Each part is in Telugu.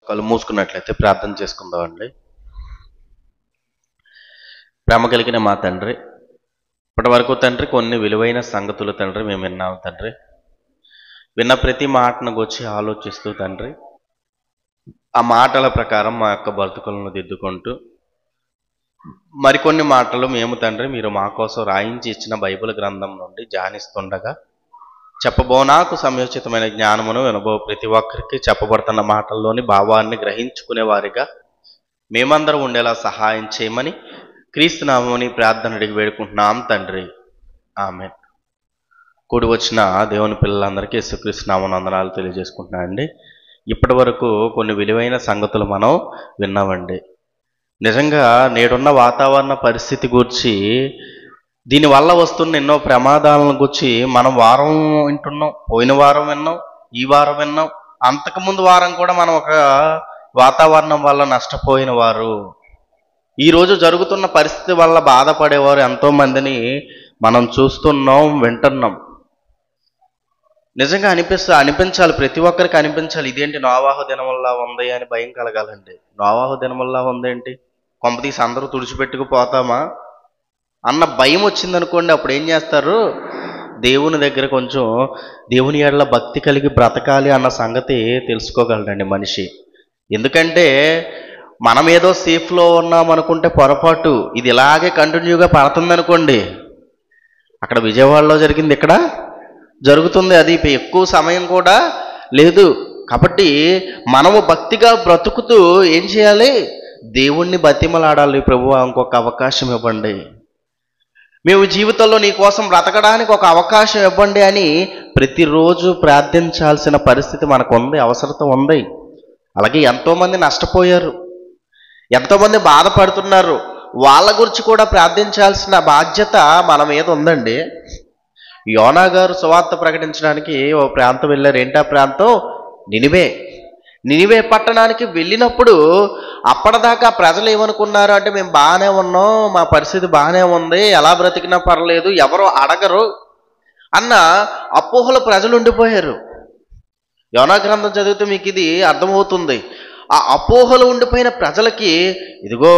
కళ్ళు మూసుకున్నట్లయితే ప్రార్థన చేసుకుందామండి. ప్రేమ కలిగిన మా తండ్రి, ఇప్పటి వరకు తండ్రి కొన్ని విలువైన సంగతులు తండ్రి మేము విన్నాము తండ్రి. విన్న ప్రతి మాటను గురించి ఆలోచిస్తూ తండ్రి, ఆ మాటల ప్రకారం మా యొక్క బ్రతుకులను దిద్దుకుంటూ మరికొన్ని మాటలు మేము తండ్రి మీరు మా కోసం రాయించి ఇచ్చిన బైబిల్ గ్రంథం నుండి ధ్యానిస్తుండగా చెప్పబోనాకు సమయోచితమైన జ్ఞానమును వినబో ప్రతి ఒక్కరికి చెప్పబడుతున్న మాటల్లోని భావాన్ని గ్రహించుకునే వారిగా మేమందరం ఉండేలా సహాయం చేయమని క్రీస్తు నామముని ప్రార్థన అడిగి వేడుకుంటున్నాం తండ్రి, ఆమేన్. కూడి వచ్చిన దేవుని పిల్లలందరికీ యేసుక్రీస్తు నామమున వందనాలు తెలియజేసుకుంటున్నానండి. ఇప్పటి వరకు కొన్ని విలువైన సంగతులు మనం విన్నామండి. నిజంగా నేడున్న వాతావరణ పరిస్థితి గురించి, దీనివల్ల వస్తున్న ఎన్నో ప్రమాదాలను గురించి మనం వారం వింటున్నాం, పోయిన వారం విన్నాం, ఈ వారం విన్నాం, అంతకుముందు వారం కూడా మనం ఒక వాతావరణం వల్ల నష్టపోయిన వారు, ఈరోజు జరుగుతున్న పరిస్థితి వల్ల బాధపడేవారు ఎంతోమందిని మనం చూస్తున్నాం, వింటున్నాం. నిజంగా అనిపించాలి, ప్రతి ఒక్కరికి అనిపించాలి, ఇదేంటి నోవాహు దినమల్లా ఉంది అని భయం కలగాలండి. నోవాహు దినమల్లా ఉందేంటి, కొంపతీసి అందరూ తుడిచిపెట్టుకుపోతామా అన్న భయం వచ్చిందనుకోండి, అప్పుడు ఏం చేస్తారు, దేవుని దగ్గర కొంచెం దేవుని ఎడల భక్తి కలిగి బ్రతకాలి అన్న సంగతి తెలుసుకోగలడండి మనిషి. ఎందుకంటే మనం ఏదో సేఫ్లో ఉన్నాం అనుకుంటే పొరపాటు, ఇది ఇలాగే కంటిన్యూగా పడుతుందనుకోండి, అక్కడ విజయవాడలో జరిగింది ఇక్కడ జరుగుతుంది, అది ఎక్కువ సమయం కూడా లేదు. కాబట్టి మనము భక్తిగా బ్రతుకుతూ ఏం చేయాలి, దేవుణ్ణి బతిమలాడాలి, ప్రభువా ఇంకొక అవకాశం ఇవ్వండి, మేము జీవితంలో నీ కోసం బ్రతకడానికి ఒక అవకాశం ఇవ్వండి అని ప్రతిరోజు ప్రార్థించాల్సిన పరిస్థితి మనకు ఉంది, అవసరం ఉంది. అలాగే ఎంతోమంది నష్టపోయారు, ఎంతోమంది బాధపడుతున్నారు, వాళ్ళ గురించి కూడా ప్రార్థించాల్సిన బాధ్యత మన మీద ఉందండి. యోనా గారు సువార్త ప్రకటించడానికి ఓ ప్రాంతం వెళ్ళారు. ఏంటా ప్రాంతం? నినివే పట్టణానికి వెళ్ళినప్పుడు అప్పటిదాకా ప్రజలు ఏమనుకున్నారు అంటే, మేము బాగానే ఉన్నాం, మా పరిస్థితి బాగానే ఉంది, ఎలా బ్రతికినా పర్లేదు, ఎవరో అడగరు అన్న అపోహలు ప్రజలు ఉండిపోయారు. యోనా గ్రంథం చదివితే మీకు ఇది అర్థమవుతుంది. ఆ అపోహలు ఉండిపోయిన ప్రజలకి, ఇదిగో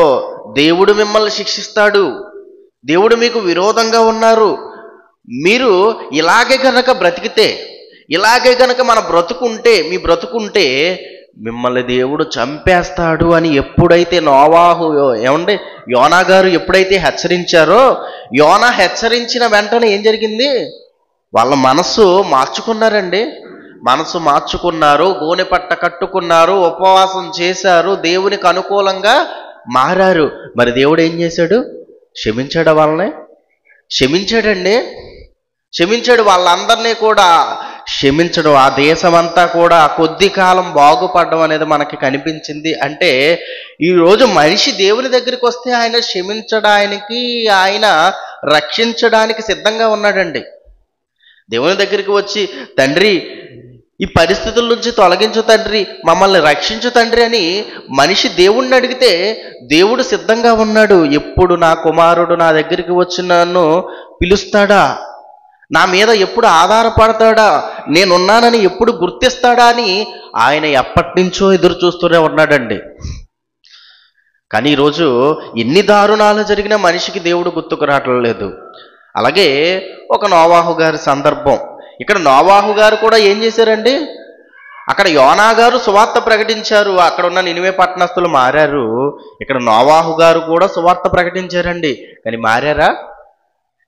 దేవుడు మిమ్మల్ని శిక్షిస్తాడు, దేవుడు మీకు విరోధంగా ఉన్నారు, మీరు ఇలాగే కనుక బ్రతికితే, ఇలాగే కనుక మీ బ్రతుకుంటే మిమ్మల్ని దేవుడు చంపేస్తాడు అని ఎప్పుడైతే యోనా గారు ఎప్పుడైతే హెచ్చరించారో, యోనా హెచ్చరించిన వెంటనే ఏం జరిగింది, వాళ్ళ మనస్సు మార్చుకున్నారండి. మనసు మార్చుకున్నారు, గోనె పట్ట కట్టుకున్నారు, ఉపవాసం చేశారు, దేవునికి అనుకూలంగా మారారు. మరి దేవుడు ఏం చేశాడు? క్షమించాడు, వాళ్ళని క్షమించాడండి, క్షమించాడు, వాళ్ళందరినీ కూడా క్షమించడం. ఆ దేశమంతా కూడా కొద్ది కాలం బాగుపడడం అనేది మనకి కనిపించింది. అంటే ఈరోజు మనిషి దేవుని దగ్గరికి వస్తే ఆయన క్షమించడానికి, ఆయన రక్షించడానికి సిద్ధంగా ఉన్నాడండి. దేవుని దగ్గరికి వచ్చి, తండ్రి ఈ పరిస్థితుల నుంచి తొలగించు తండ్రి, మమ్మల్ని రక్షించు తండ్రి అని మనిషి దేవుణ్ణి అడిగితే దేవుడు సిద్ధంగా ఉన్నాడు. ఎప్పుడు నా కుమారుడు నా దగ్గరికి వచ్చి నన్ను పిలుస్తాడా, నా మీద ఎప్పుడు ఆధారపడతాడా, నేనున్నానని ఎప్పుడు గుర్తిస్తాడా అని ఆయన ఎప్పటి నుంచో ఎదురు చూస్తూనే ఉన్నాడండి. కానీ ఈరోజు ఎన్ని దారుణాలు జరిగినా మనిషికి దేవుడు గుర్తుకు రావట్లేదు. అలాగే ఒక నోవాహు గారి సందర్భం, ఇక్కడ నోవాహు గారు కూడా ఏం చేశారండి, అక్కడ యోనా గారు సువార్త ప్రకటించారు, అక్కడ ఉన్న నినివే పట్టణస్థులు మారారు. ఇక్కడ నోవాహు గారు కూడా సువార్త ప్రకటించారండి, కానీ మారారా?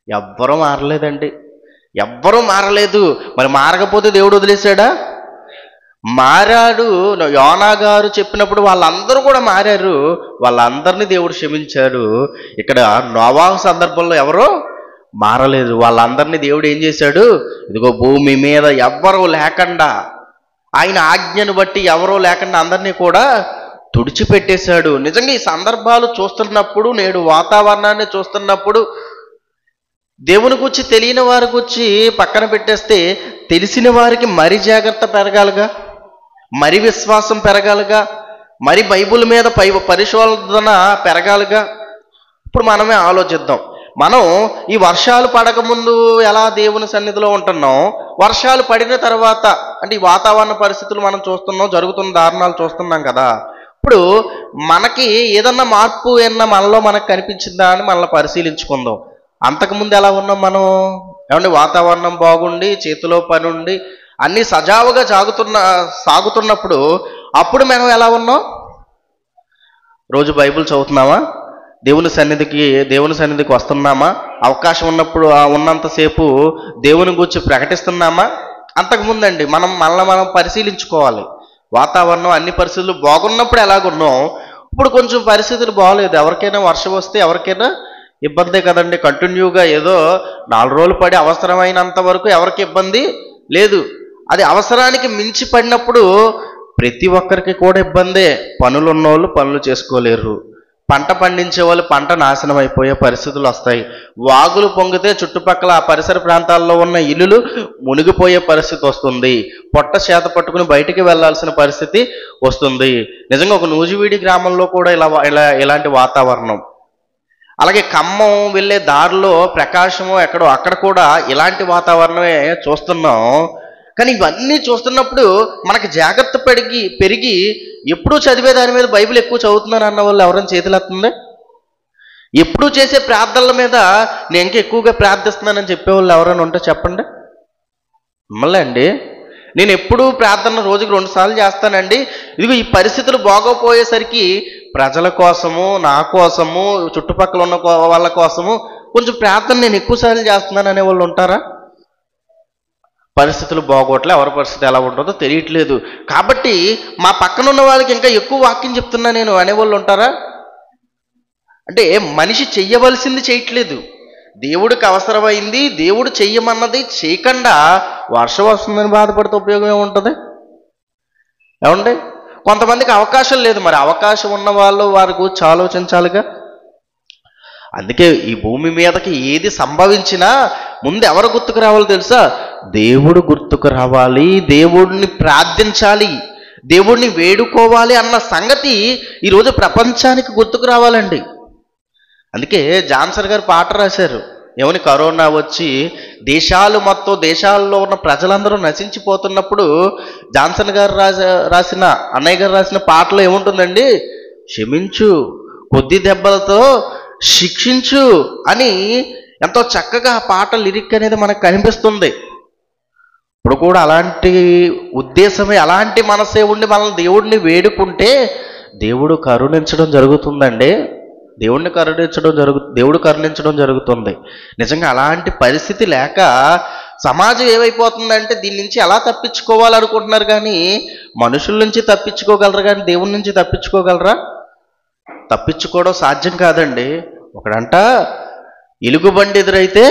ఎవ్వరూ మారలేదండి, ఎవ్వరూ మారలేదు. మరి మారకపోతే దేవుడు వదిలేశాడా? మారాడు. యోనా గారు చెప్పినప్పుడు వాళ్ళందరూ కూడా మారారు, వాళ్ళందరినీ దేవుడు క్షమించాడు. ఇక్కడ నోవాహు సందర్భంలో ఎవరో మారలేదు, వాళ్ళందరినీ దేవుడు ఏం చేశాడు, ఇదిగో భూమి మీద ఎవ్వరూ లేకుండా, ఆయన ఆజ్ఞను బట్టి ఎవరో లేకుండా అందరినీ కూడా తుడిచిపెట్టేశాడు. నిజంగా ఈ సందర్భాలు చూస్తున్నప్పుడు, నేడు వాతావరణాన్ని చూస్తున్నప్పుడు, దేవుని గురించి తెలియని వారి గురించి పక్కన పెట్టేస్తే, తెలిసిన వారికి మరి జాగ్రత్త పెరగాలిగా, మరి విశ్వాసం పెరగాలిగా, మరి బైబిల్ మీద పరిశోధన పెరగాలిగా. ఇప్పుడు మనమే ఆలోచిద్దాం, మనం ఈ వర్షాలు పడకముందు ఎలా దేవుని సన్నిధిలో ఉంటున్నాం, వర్షాలు పడిన తర్వాత అంటే ఈ వాతావరణ పరిస్థితులు మనం చూస్తున్నాం, జరుగుతున్న దారుణాలు చూస్తున్నాం కదా. ఇప్పుడు మనకి ఏదన్నా మార్పు ఏమన్నా మనలో మనకు కనిపించిందా అని మనల్ని పరిశీలించుకుందాం. అంతకుముందు ఎలా ఉన్నాం మనం? ఏమంటే వాతావరణం బాగుండి, చేతిలో పని ఉండి, అన్నీ సజావుగా సాగుతున్నప్పుడు అప్పుడు మనం ఎలా ఉన్నాం? రోజు బైబిల్ చదువుతున్నామా? దేవుని సన్నిధికి వస్తున్నామా? అవకాశం ఉన్నప్పుడు ఉన్నంతసేపు దేవుని గురించి ప్రకటిస్తున్నామా? అంతకుముందండి మనం పరిశీలించుకోవాలి. వాతావరణం అన్ని పరిస్థితులు బాగున్నప్పుడు ఎలాగున్నాం, ఇప్పుడు కొంచెం పరిస్థితులు బాగలేదు. ఎవరికైనా వర్షం వస్తే ఎవరికైనా ఇబ్బందే కదండి. కంటిన్యూగా ఏదో 4 రోజులు పడి అవసరమైనంత వరకు ఎవరికి ఇబ్బంది లేదు. అది అవసరానికి మించి పడినప్పుడు ప్రతి ఒక్కరికి కూడా ఇబ్బందే. పనులు ఉన్నోళ్ళు పనులు చేసుకోలేరు, పంట పండించే వాళ్ళు పంట నాశనం అయిపోయే పరిస్థితులు వస్తాయి. వాగులు పొంగితే చుట్టుపక్కల ఆ పరిసర ప్రాంతాల్లో ఉన్న ఇల్లులు మునిగిపోయే పరిస్థితి వస్తుంది. పొట్ట చేత పట్టుకుని బయటికి వెళ్లాల్సిన పరిస్థితి వస్తుంది. నిజంగా ఒక నూజివీడి గ్రామంలో కూడా ఇలాంటి వాతావరణం. అలాగే ఖమ్మం వెళ్ళే దారిలో ప్రకాశము అక్కడ కూడా ఇలాంటి వాతావరణమే చూస్తున్నాం. కానీ ఇవన్నీ చూస్తున్నప్పుడు మనకి జాగ్రత్త పెరిగి ఎప్పుడూ చదివే దాని మీద బైబిల్ ఎక్కువ చదువుతున్నాను అన్న వాళ్ళు ఎవరైనా చేతులెత్తండి. ఎప్పుడూ చేసే ప్రార్థనల మీద నేను ఇంకా ఎక్కువగా ప్రార్థిస్తున్నానని చెప్పేవాళ్ళు ఎవరైనా ఉంటే చెప్పండి. మిమ్మల్ని అండి. నేను ఎప్పుడూ ప్రార్థన రోజుకి 2 సార్లు చేస్తానండి. ఇదిగో ఈ పరిస్థితులు బాగోపోయేసరికి ప్రజల కోసము, నా కోసము, చుట్టుపక్కల ఉన్న వాళ్ళ కోసము కొంచెం ప్రార్థన నేను ఎక్కువసార్లు చేస్తున్నాను అనేవాళ్ళు ఉంటారా? పరిస్థితులు బాగోట్లే, ఎవరి పరిస్థితి ఎలా ఉంటుందో తెలియట్లేదు కాబట్టి మా పక్కన ఉన్న వాళ్ళకి ఇంకా ఎక్కువ వాక్యం చెప్తున్నా నేను అనేవాళ్ళు ఉంటారా? అంటే మనిషి చెయ్యవలసింది చేయట్లేదు, దేవుడికి అవసరమైంది దేవుడు చెయ్యమన్నది చేయకుండా వర్షం వస్తుందని బాధపడితే ఉపయోగం ఏముంటుంది? ఏమండి? కొంతమందికి అవకాశం లేదు, మరి అవకాశం ఉన్న వాళ్ళు వారి గురించి ఆలోచించాలిగా. అందుకే ఈ భూమి మీదకి ఏది సంభవించినా ముందు ఎవరు గుర్తుకు రావాలో తెలుసా? దేవుడు గుర్తుకు రావాలి, దేవుడిని ప్రార్థించాలి, దేవుడిని వేడుకోవాలి అన్న సంగతి ఈరోజు ప్రపంచానికి గుర్తుకు రావాలండి. అందుకే జాన్సన్ గారు పాట రాశారు. ఏమని? కరోనా వచ్చి దేశాల్లో ఉన్న ప్రజలందరూ నశించిపోతున్నప్పుడు జాన్సన్ గారు అన్నయ్య గారు రాసిన పాటలో ఏముంటుందండి? క్షమించు, కొద్ది దెబ్బలతో శిక్షించు అని ఎంతో చక్కగా ఆ పాట లిరిక్ అనేది మనకు కనిపిస్తుంది. ఇప్పుడు కూడా అలాంటి ఉద్దేశమే, అలాంటి మనసే ఉండి మనల్ని దేవుడిని వేడుకుంటే దేవుడు కరుణించడం జరుగుతుందండి. దేవుడు కరుణించడం జరుగుతుంది. నిజంగా అలాంటి పరిస్థితి లేక సమాజం ఏమైపోతుందంటే దీని నుంచి ఎలా తప్పించుకోవాలనుకుంటున్నారు, కానీ మనుషుల నుంచి తప్పించుకోగలరు కానీ దేవుడి నుంచి తప్పించుకోగలరా? తప్పించుకోవడం సాధ్యం కాదండి. ఒకడంట ఎలుగుబంటి ఎదురైతే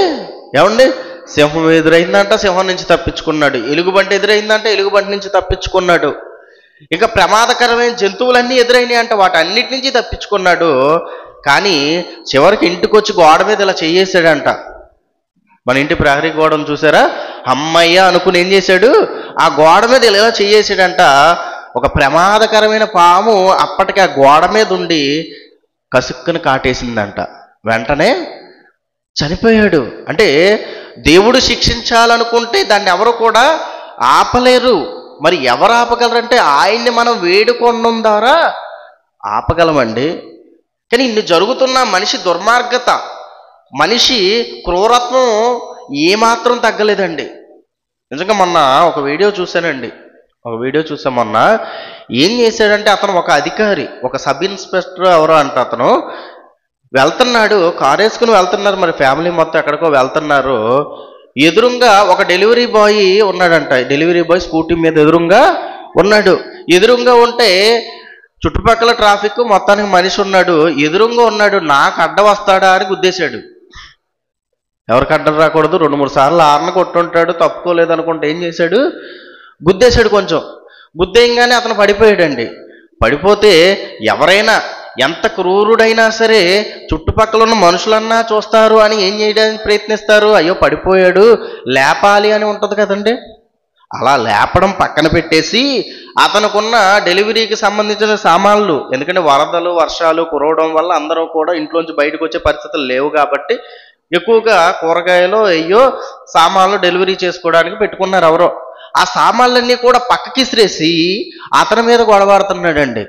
ఏమండి సింహం ఎదురైందంట, సింహం నుంచి తప్పించుకున్నాడు. ఎలుగుబంటి ఎదురైందంట, ఎలుగుబంటి నుంచి తప్పించుకున్నాడు. ఇంకా ప్రమాదకరమైన జంతువులన్నీ ఎదురైనాయి అంట, వాటన్నిటి నుంచి తప్పించుకున్నాడు. కానీ చివరికి ఇంటికి వచ్చి గోడ మీద ఇలా చేయేసాడంట. మన ఇంటి ప్రహరీ గోడను చూసారా? అమ్మయ్య అనుకుని ఏం చేశాడు? ఆ గోడ మీద ఇలా చేయేసాడంట. ఒక ప్రమాదకరమైన పాము అప్పటికి ఆ గోడ మీద ఉండి కసుక్కుని కాటేసిందంట. వెంటనే చనిపోయాడు. అంటే దేవుడు శిక్షించాలనుకుంటే దాన్ని ఎవరు కూడా ఆపలేరు. మరి ఎవరు ఆపగలరంటే ఆయన్ని మనం వేడుకొనడం ద్వారా ఆపగలమండి. కానీ ఇన్ని జరుగుతున్న మనిషి దుర్మార్గత, మనిషి క్రూరత్వం ఏమాత్రం తగ్గలేదండి. నిజంగా మొన్న ఒక వీడియో చూసాం. మొన్న ఏం చేశాడంటే అతను ఒక అధికారి, ఒక సబ్ ఇన్స్పెక్టర్ ఎవరో అంట, అతను వెళ్తున్నాడు, కారు వేసుకుని వెళ్తున్నారు, మరి ఫ్యామిలీ మొత్తం ఎక్కడికో వెళ్తున్నారు. ఎదురుగా ఒక డెలివరీ బాయ్ ఉన్నాడంట. డెలివరీ బాయ్ స్కూటీ మీద ఎదురుగా ఉన్నాడు. ఎదురుగా ఉంటే చుట్టుపక్కల ట్రాఫిక్ మొత్తానికి మనిషి ఉన్నాడు, ఎదురుగా ఉన్నాడు. నాకు అడ్డ వస్తాడా అని గుద్దేశాడు. ఎవరికి అడ్డం రాకూడదు, 2-3 సార్లు ఆర్న కొట్టుంటాడు, తప్పుకోలేదు అనుకుంటే ఏం చేశాడు? గుద్దేశాడు. కొంచెం గుద్దేయంగానే అతను పడిపోయాడండి. పడిపోతే ఎవరైనా ఎంత క్రూరుడైనా సరే చుట్టుపక్కల ఉన్న మనుషులన్నా చూస్తారు అని ఏం చేయడానికి ప్రయత్నిస్తారు? అయ్యో పడిపోయాడు, లేపాలి అని ఉంటుంది కదండి. అలా లేపడం పక్కన పెట్టేసి అతనుకున్న డెలివరీకి సంబంధించిన సామాన్లు, ఎందుకంటే వరదలు వర్షాలు కురవడం వల్ల అందరూ కూడా ఇంట్లోంచి బయటకు వచ్చే పరిస్థితులు లేవు కాబట్టి ఎక్కువగా కూరగాయలు అయ్యో సామాన్లు డెలివరీ చేసుకోవడానికి పెట్టుకున్నారు ఎవరో. ఆ సామాన్లన్నీ కూడా పక్కకి ఇసిరేసి అతని మీద గొడవాడుతున్నాడండి.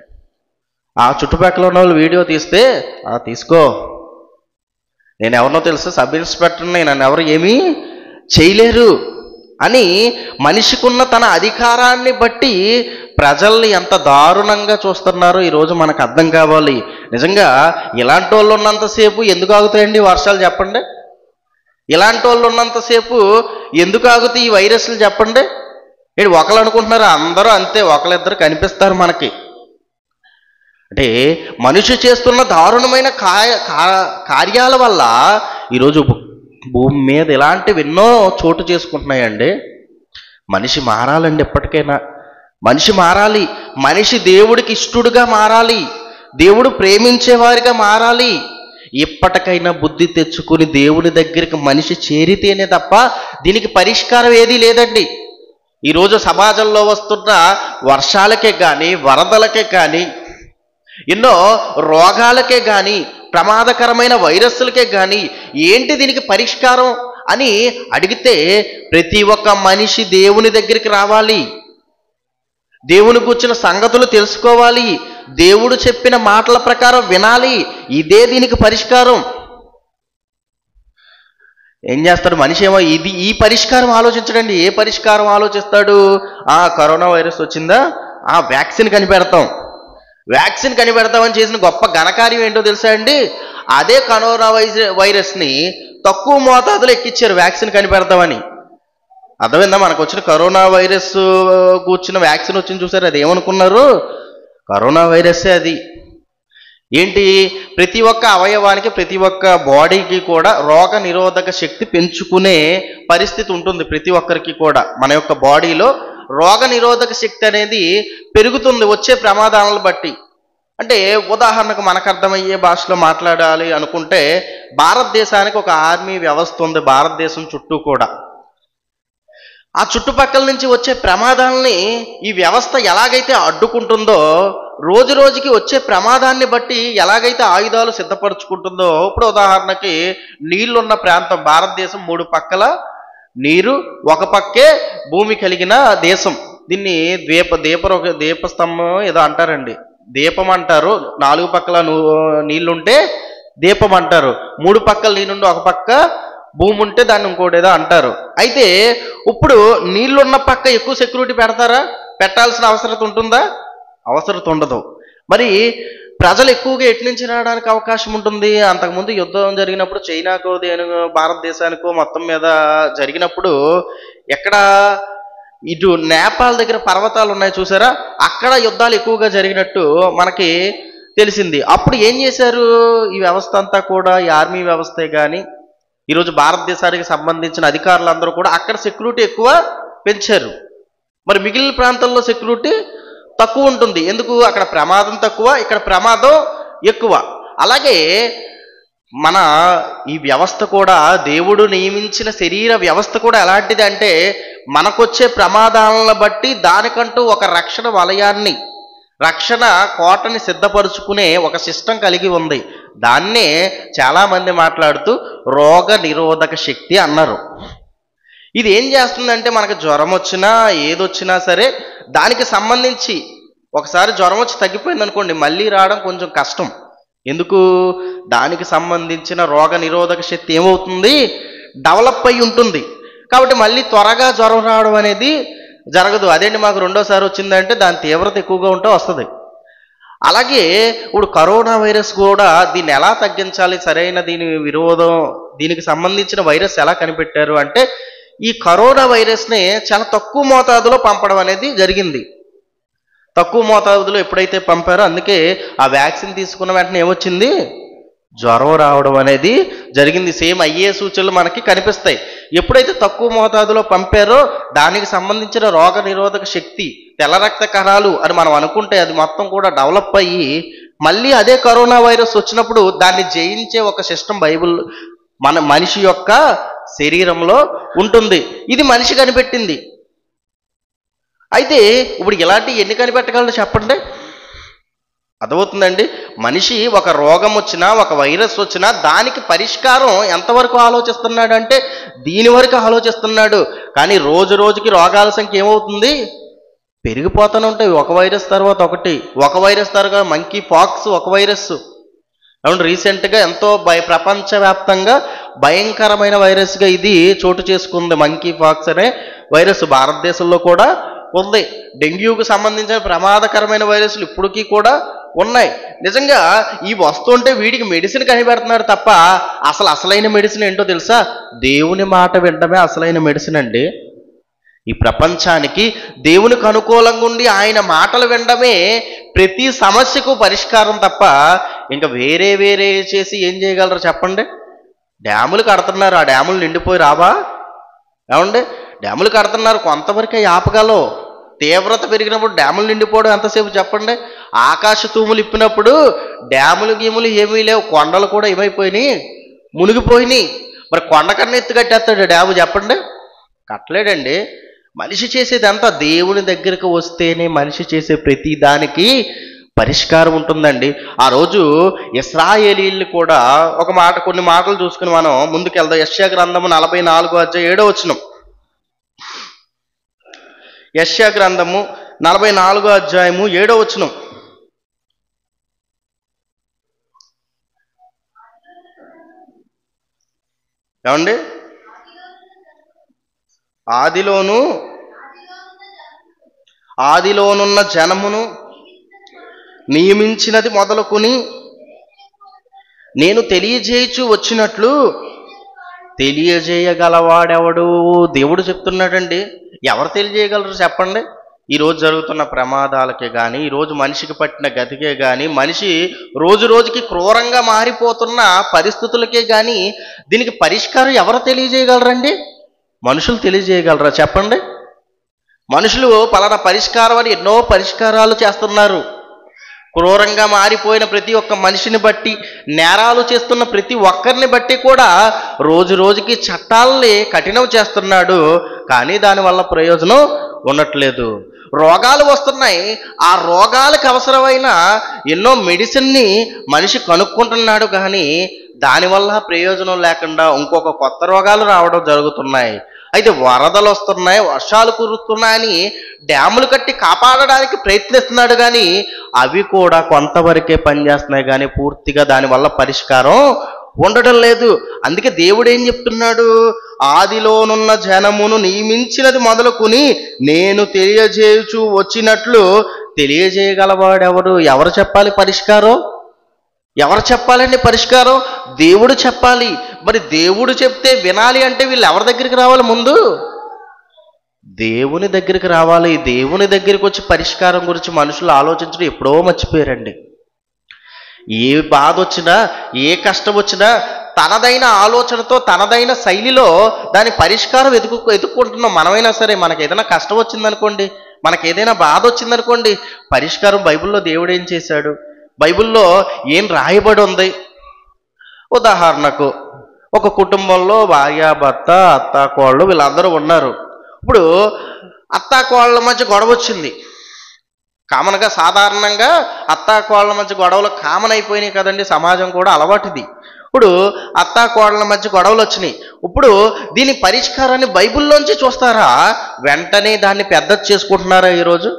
ఆ చుట్టుపక్కల ఉన్న వాళ్ళు వీడియో తీస్తే తీసుకో, నేను ఎవరినో తెలుసు, సబ్ ఇన్స్పెక్టర్ని, నన్ను ఎవరు ఏమీ చేయలేరు అని మనిషికున్న తన అధికారాన్ని బట్టి ప్రజల్ని ఎంత దారుణంగా చూస్తున్నారో ఈరోజు మనకు అర్థం కావాలి. నిజంగా ఇలాంటి వాళ్ళు ఉన్నంతసేపు ఎందుకు ఆగుతాయండి వర్షాలు చెప్పండి? ఇలాంటి వాళ్ళు ఉన్నంతసేపు ఎందుకు ఆగుతాయి ఈ వైరస్లు చెప్పండి? ఏంటి ఒకళ్ళు అనుకుంటున్నారు, అందరూ అంతే, ఒకళ్ళిద్దరు కనిపిస్తారు మనకి. అంటే మనిషి చేస్తున్న దారుణమైన కార్యాల వల్ల ఈరోజు భూమి మీద ఇలాంటివి ఎన్నో చోటు చేసుకుంటున్నాయండి. మనిషి మారాలండి, ఎప్పటికైనా మనిషి మారాలి. మనిషి దేవుడికి ఇష్టడుగా మారాలి, దేవుడు ప్రేమించేవారిగా మారాలి. ఎప్పటికైనా బుద్ధి తెచ్చుకుని దేవుని దగ్గరికి మనిషి చేరితేనే తప్ప దీనికి పరిష్కారం ఏదీ లేదండి. ఈరోజు సమాజంలో వస్తున్న వర్షాలకే కానీ, వరదలకే కానీ, ఎన్నో రోగాలకే కానీ, ప్రమాదకరమైన వైరస్లకే కానీ ఏంటి దీనికి పరిష్కారం అని అడిగితే ప్రతి ఒక్క మనిషి దేవుని దగ్గరికి రావాలి, దేవుని కూర్చున్న సంగతులు తెలుసుకోవాలి, దేవుడు చెప్పిన మాటల ప్రకారం వినాలి. ఇదే దీనికి పరిష్కారం. ఏం చేస్తాడు మనిషి? ఏమో ఈ పరిష్కారం ఆలోచించడండి. ఏ పరిష్కారం ఆలోచిస్తాడు? కరోనా వైరస్ వచ్చిందా, వ్యాక్సిన్ కనిపెడతాం, వ్యాక్సిన్ కనిపెడతామని చేసిన గొప్ప ఘనకార్యం ఏంటో తెలుసా అండి? అదే కరోనా వైరస్ని తక్కువ మోతాదులో ఎక్కిచ్చారు వ్యాక్సిన్ కనిపెడతామని. అర్థమైందా? మనకు వచ్చిన కరోనా వైరస్ కూర్చున్న వ్యాక్సిన్ వచ్చింది చూసారు, అది ఏమనుకున్నారు? కరోనా వైరస్సే అది. ఏంటి? ప్రతి ఒక్క అవయవానికి, ప్రతి ఒక్క బాడీకి కూడా రోగ నిరోధక శక్తి పెంచుకునే పరిస్థితి ఉంటుంది. ప్రతి ఒక్కరికి కూడా మన యొక్క బాడీలో రోగ నిరోధక శక్తి అనేది పెరుగుతుంది వచ్చే ప్రమాదాలను బట్టి. అంటే ఉదాహరణకు మనకు అర్థమయ్యే భాషలో మాట్లాడాలి అనుకుంటే, భారతదేశానికి ఒక ఆర్మీ వ్యవస్థ ఉంది భారతదేశం చుట్టూ కూడా. ఆ చుట్టుపక్కల నుంచి వచ్చే ప్రమాదాలని ఈ వ్యవస్థ ఎలాగైతే అడ్డుకుంటుందో, రోజు రోజుకి వచ్చే ప్రమాదాన్ని బట్టి ఎలాగైతే ఆయుధాలు సిద్ధపరచుకుంటుందో, ఇప్పుడు ఉదాహరణకి నీళ్లున్న ప్రాంతం భారతదేశం, 3 పక్కల నీరు, ఒక పక్కే భూమి కలిగిన దేశం. దీన్ని దీపస్తంభం ఏదో అంటారండి, దీపం అంటారు. 4 పక్కల నీళ్లుంటే దీపం అంటారు, 3 పక్కల నీళ్ళుండి ఒక పక్క భూమి ఉంటే దాన్ని ఇంకోటి ఏదో అంటారు. అయితే ఇప్పుడు నీళ్లున్న పక్క ఎక్కువ సెక్యూరిటీ పెడతారా? పెట్టాల్సిన అవసరం ఉంటుందా? అవసరం ఉండదు. మరి ప్రజలు ఎక్కువగా ఎటు నుంచి రావడానికి అవకాశం ఉంటుంది? అంతకుముందు యుద్ధం జరిగినప్పుడు చైనాకో భారతదేశానికో మొత్తం మీద జరిగినప్పుడు ఎక్కడ ఇటు నేపాల్ దగ్గర పర్వతాలు ఉన్నాయి చూసారా, అక్కడ యుద్ధాలు ఎక్కువగా జరిగినట్టు మనకి తెలిసింది. అప్పుడు ఏం చేశారు? ఈ వ్యవస్థ అంతా కూడా, ఈ ఆర్మీ వ్యవస్థే కానీ ఈరోజు భారతదేశానికి సంబంధించిన అధికారులందరూ కూడా అక్కడ సెక్యూరిటీ ఎక్కువ పెంచారు. మరి మిగిలిన ప్రాంతాల్లో సెక్యూరిటీ తక్కువ ఉంటుంది. ఎందుకు? అక్కడ ప్రమాదం తక్కువ, ఇక్కడ ప్రమాదం ఎక్కువ. అలాగే మన ఈ వ్యవస్థ కూడా, దేవుడు నియమించిన శరీర వ్యవస్థ కూడా ఎలాంటిది అంటే, మనకొచ్చే ప్రమాదాలను బట్టి దానికంటూ ఒక రక్షణ వలయాన్ని, రక్షణ కోటని సిద్ధపరుచుకునే ఒక సిస్టమ్ కలిగి ఉంది. దాన్నే చాలామంది మాట్లాడుతూ రోగ నిరోధక శక్తి అన్నారు. ఇది ఏం చేస్తుందంటే, మనకు జ్వరం వచ్చినా ఏదొచ్చినా సరే దానికి సంబంధించి, ఒకసారి జ్వరం వచ్చి తగ్గిపోయింది అనుకోండి, మళ్ళీ రావడం కొంచెం కష్టం. ఎందుకు? దానికి సంబంధించిన రోగ నిరోధక శక్తి ఏమవుతుంది? డెవలప్ అయి ఉంటుంది. కాబట్టి మళ్ళీ త్వరగా జ్వరం రావడం అనేది జరగదు. అదేంటి మాకు రెండోసారి వచ్చిందంటే దాని తీవ్రత ఎక్కువగా ఉంటే వస్తుంది. అలాగే ఇప్పుడు కరోనా వైరస్ కూడా, దీన్ని ఎలా తగ్గించాలి, సరైన దీనికి సంబంధించిన వైరస్ ఎలా కనిపెట్టారు అంటే, ఈ కరోనా వైరస్ని చాలా తక్కువ మోతాదులో పంపడం అనేది జరిగింది. తక్కువ మోతాదులో ఎప్పుడైతే పంపారో, అందుకే ఆ వ్యాక్సిన్ తీసుకున్న వెంటనే ఏమొచ్చింది? జ్వరం రావడం అనేది జరిగింది. సేమ్ అయ్యే సూచనలు మనకి కనిపిస్తాయి. ఎప్పుడైతే తక్కువ మోతాదులో పంపారో దానికి సంబంధించిన రోగ నిరోధక శక్తి, తెల్ల రక్త కణాలు అని మనం అనుకుంటే, అది మొత్తం కూడా డెవలప్ అయ్యి మళ్ళీ అదే కరోనా వైరస్ వచ్చినప్పుడు దాన్ని జయించే ఒక సిస్టమ్ బైబిల్ మనిషి యొక్క శరీరంలో ఉంటుంది. ఇది మనిషి కనిపెట్టింది. అయితే ఇప్పుడు ఇలాంటి ఎన్ని కనిపెట్టగలరు చెప్పండి? అర్థమవుతుందండి? మనిషి ఒక రోగం వచ్చినా, ఒక వైరస్ వచ్చినా దానికి పరిష్కారం ఎంతవరకు ఆలోచిస్తున్నాడు అంటే దీని వరకు ఆలోచిస్తున్నాడు. కానీ రోజు రోజుకి రోగాల సంఖ్య ఏమవుతుంది? పెరిగిపోతూనే ఉంటాయి. ఒక వైరస్ తర్వాత ఒకటి, ఒక వైరస్ తర్వాత మంకీ పాక్స్ ఒక వైరస్. అవును, రీసెంట్గా ఎంతో ప్రపంచవ్యాప్తంగా భయంకరమైన వైరస్గా ఇది చోటు చేసుకుంది. మంకీ పాక్స్ అనే వైరస్ భారతదేశంలో కూడా ఉంది. డెంగ్యూకు సంబంధించిన ప్రమాదకరమైన వైరస్లు ఇప్పటికీ కూడా ఉన్నాయి. నిజంగా ఈ వస్తుంటే వీడికి మెడిసిన్ కనిపెడుతున్నారు తప్ప అసలైన మెడిసిన్ ఏంటో తెలుసా? దేవుని మాట వినడమే అసలైన మెడిసిన్ అండి. ఈ ప్రపంచానికి దేవునికి అనుకూలంగా ఉండి ఆయన మాటలు వినడమే ప్రతి సమస్యకు పరిష్కారం తప్ప ఇంకా వేరే చేసి ఏం చేయగలరు చెప్పండి? డ్యాములు కడుతున్నారు, ఆ డ్యాములు నిండిపోయి రావా? ఏమండి? డ్యాములు కడుతున్నారు, కొంతవరకే ఆపగలవు. తీవ్రత పెరిగినప్పుడు డ్యాములు నిండిపోవడం ఎంతసేపు చెప్పండి? ఆకాశ తూములు ఇప్పినప్పుడు డ్యాములు గీములు ఏమీ లేవు, కొండలు కూడా ఏమైపోయినాయి? మునిగిపోయినాయి. మరి కొండ కన్నా ఎత్తు కట్టేస్తాడు డ్యాము చెప్పండి? కట్టలేడండి. మనిషి చేసేది అంతా దేవుని దగ్గరకు వస్తేనే మనిషి చేసే ప్రతి దానికి పరిష్కారం ఉంటుందండి. ఆ రోజు ఇశ్రాయేలీయులు కూడా కొన్ని మాటలు చూసుకుని మనం ముందుకెళ్దాం. యెషయా గ్రంథము 44:7 యెషయా గ్రంథము 44:7. ఏమండి? ఆదిలోనున్న జనమును నియమించినది మొదలుకొని నేను తెలియజేయచ్చు వచ్చినట్లు తెలియజేయగలవాడెవడు? దేవుడు చెప్తున్నాడండి. ఎవరు తెలియజేయగలరు చెప్పండి? ఈరోజు జరుగుతున్న ప్రమాదాలకే కానీ, ఈరోజు మనిషికి పట్టిన గతికే కానీ, మనిషి రోజు రోజుకి క్రూరంగా మారిపోతున్న పరిస్థితులకే కానీ దీనికి పరిష్కారం ఎవరు తెలియజేయగలరండి? మనుషులు తెలియజేయగలరా చెప్పండి? మనుషులు పలానా పరిష్కారం అని ఎన్నో పరిష్కారాలు చేస్తున్నారు. క్రూరంగా మారిపోయిన ప్రతి ఒక్క మనిషిని బట్టి, నేరాలు చేస్తున్న ప్రతి ఒక్కరిని బట్టి కూడా రోజు రోజుకి చట్టాలని కఠినం చేస్తున్నాడు. కానీ దానివల్ల ప్రయోజనం ఉండట్లేదు. రోగాలు వస్తున్నాయి, ఆ రోగాలకు అవసరమైన ఎన్నో మెడిసిన్ని మనిషి కనుక్కుంటున్నాడు. కానీ దానివల్ల ప్రయోజనం లేకుండా ఇంకొక కొత్త రోగాలు రావడం జరుగుతున్నాయి. అయితే వరదలు వస్తున్నాయి, వర్షాలు కురుస్తున్నాయని డ్యాములు కట్టి కాపాడడానికి ప్రయత్నిస్తున్నాడు. కానీ అవి కూడా కొంతవరకే పనిచేస్తున్నాయి, కానీ పూర్తిగా దానివల్ల పరిష్కారం ఉండడం లేదు. అందుకే దేవుడు ఏం చెప్తున్నాడు? ఆదిలోనున్న జనమును నియమించినది మొదలుకొని నేను తెలియజేయచ్చు వచ్చినట్లు తెలియజేయగలవాడెవరు? ఎవరు చెప్పాలి పరిష్కారం? ఎవరు చెప్పాలండి పరిష్కారం? దేవుడు చెప్పాలి. మరి దేవుడు చెప్తే వినాలి అంటే వీళ్ళు ఎవరి దగ్గరికి రావాలి? ముందు దేవుని దగ్గరికి రావాలి. దేవుని దగ్గరికి వచ్చి పరిష్కారం గురించి మనుషులు ఆలోచించడం ఎప్పుడో మర్చిపోయారండి. ఏ బాధ వచ్చినా, ఏ కష్టం వచ్చినా తనదైన ఆలోచనతో, తనదైన శైలిలో దాని పరిష్కారం ఎదుక్కుంటున్నాం. మనమైనా సరే, మనకు ఏదైనా కష్టం వచ్చిందనుకోండి, మనకు ఏదైనా బాధ వచ్చిందనుకోండి, పరిష్కారం బైబిల్లో దేవుడు ఏం చేశాడు, బైబిల్లో ఏం రాయబడి ఉంది? ఉదాహరణకు ఒక కుటుంబంలో భార్యాభర్త, అత్తాకోళ్ళు వీళ్ళందరూ ఉన్నారు. ఇప్పుడు అత్తాకోళ్ళ మధ్య గొడవ వచ్చింది. కామన్గా సాధారణంగా అత్తాకోళ్ళ మధ్య గొడవలు కామన్ అయిపోయినాయి కదండి, సమాజం కూడా అలవాటుది. ఇప్పుడు అత్తాకోళ్ళ మధ్య గొడవలు వచ్చినాయి. ఇప్పుడు దీని పరిష్కారాన్ని బైబిల్లోంచి చూస్తారా, వెంటనే దాన్ని పెద్దది చేసుకుంటున్నారా? ఈరోజు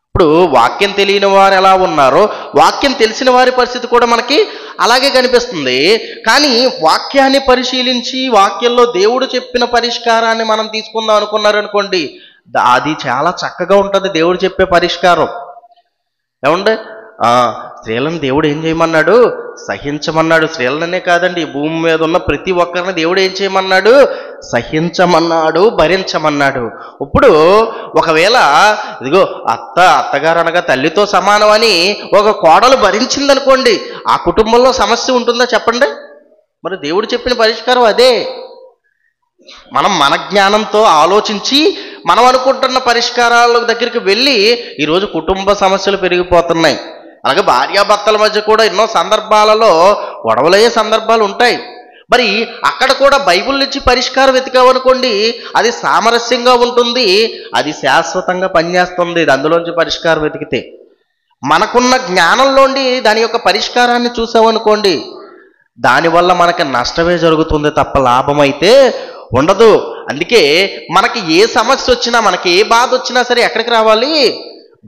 ఇప్పుడు వాక్యం తెలియని వారు ఎలా ఉన్నారో వాక్యం తెలిసిన వారి పరిస్థితి కూడా మనకి అలాగే కనిపిస్తుంది. కానీ వాక్యాన్ని పరిశీలించి వాక్యంలో దేవుడు చెప్పిన పరిష్కారాన్ని మనం తీసుకుందాం అనుకున్నారనుకోండి, అది చాలా చక్కగా ఉంటుంది దేవుడు చెప్పే పరిష్కారం. ఏమండి? స్త్రీలను దేవుడు ఏం చేయమన్నాడు? సహించమన్నాడు. స్త్రీలనే కాదండి, భూమి మీద ఉన్న ప్రతి ఒక్కరిని దేవుడు ఏం చేయమన్నాడు? సహించమన్నాడు, భరించమన్నాడు. ఇప్పుడు ఒకవేళ ఇదిగో అత్తగారు అనగా తల్లితో సమానం అని ఒక కోడలు భరించిందనుకోండి, ఆ కుటుంబంలో సమస్య ఉంటుందా చెప్పండి? మరి దేవుడు చెప్పిన పరిష్కారం అదే. మనం మన జ్ఞానంతో ఆలోచించి మనం అనుకుంటున్న పరిష్కారాల దగ్గరికి వెళ్ళి ఈరోజు కుటుంబ సమస్యలు పెరిగిపోతున్నాయి. అలాగే భార్యాభర్తల మధ్య కూడా ఎన్నో సందర్భాలలో గొడవలయ్యే సందర్భాలు ఉంటాయి. మరి అక్కడ కూడా బైబిల్ నుంచి పరిష్కారం వెతికామనుకోండి, అది సామరస్యంగా ఉంటుంది, అది శాశ్వతంగా పనిచేస్తుంది. అందులోంచి పరిష్కారం వెతికితే మనకున్న జ్ఞానంలోండి దాని యొక్క పరిష్కారాన్ని చూసామనుకోండి, దానివల్ల మనకి నష్టమే జరుగుతుంది తప్ప లాభం అయితే ఉండదు. అందుకే మనకి ఏ సమస్య వచ్చినా, మనకి ఏ బాధ వచ్చినా సరే ఎక్కడికి రావాలి?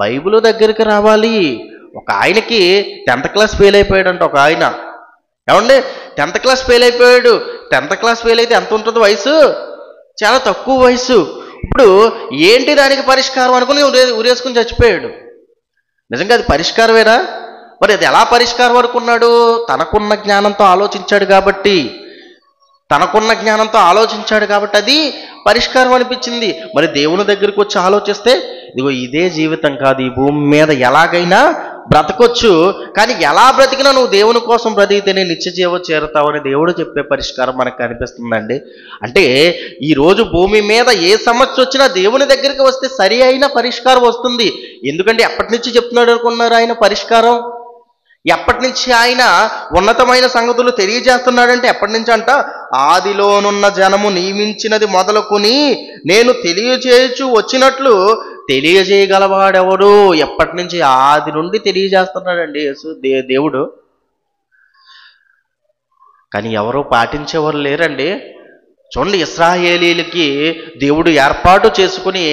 బైబిల్ దగ్గరికి రావాలి. ఒక ఆయనకి 10th క్లాస్ ఫెయిల్ అయిపోయాడంట. ఒక ఆయన, ఏమండి 10th క్లాస్ ఫెయిల్ అయిపోయాడు. 10th క్లాస్ ఫెయిల్ అయితే ఎంత ఉంటుంది వయసు? చాలా తక్కువ వయసు. ఇప్పుడు ఏంటి దానికి పరిష్కారం అనుకుని ఉరేసుకుని చచ్చిపోయాడు. నిజంగా అది పరిష్కారమేనా? మరి అది ఎలా పరిష్కారం అనుకున్నాడు? తనకున్న జ్ఞానంతో ఆలోచించాడు కాబట్టి, అది పరిష్కారం అనిపించింది. మరి దేవుని దగ్గరికి వచ్చి ఆలోచిస్తే, ఇదిగో ఇదే జీవితం కాదు, ఈ భూమి మీద ఎలాగైనా బ్రతకొచ్చు, కానీ ఎలా బ్రతికినా నువ్వు దేవుని కోసం బ్రతికితేనే నిత్య జీవం చేరుతావని దేవుడు చెప్పే పరిష్కారం మనకు కనిపిస్తుందండి. అంటే ఈరోజు భూమి మీద ఏ సమస్య వచ్చినా దేవుని దగ్గరికి వస్తే సరి అయిన పరిష్కారం వస్తుంది. ఎందుకంటే ఎప్పటి నుంచి చెప్తున్నాడు అనుకున్నారు ఆయన పరిష్కారం? ఎప్పటి నుంచి ఆయన ఉన్నతమైన సంగతులు తెలియజేస్తున్నాడంటే ఎప్పటి నుంచి అంట? ఆదిలోనున్న జనము నియమించినది మొదలుకొని నేను తెలియజేయచ్చు వచ్చినట్లు తెలియజేయగలవాడెవడు? ఎప్పటి నుంచి? ఆది నుండి తెలియజేస్తున్నాడండి దేవుడు. కానీ ఎవరు పాటించేవారు లేరండి. చూడండి, ఇశ్రాయేలీలకి దేవుడు ఏర్పాటు చేసుకుని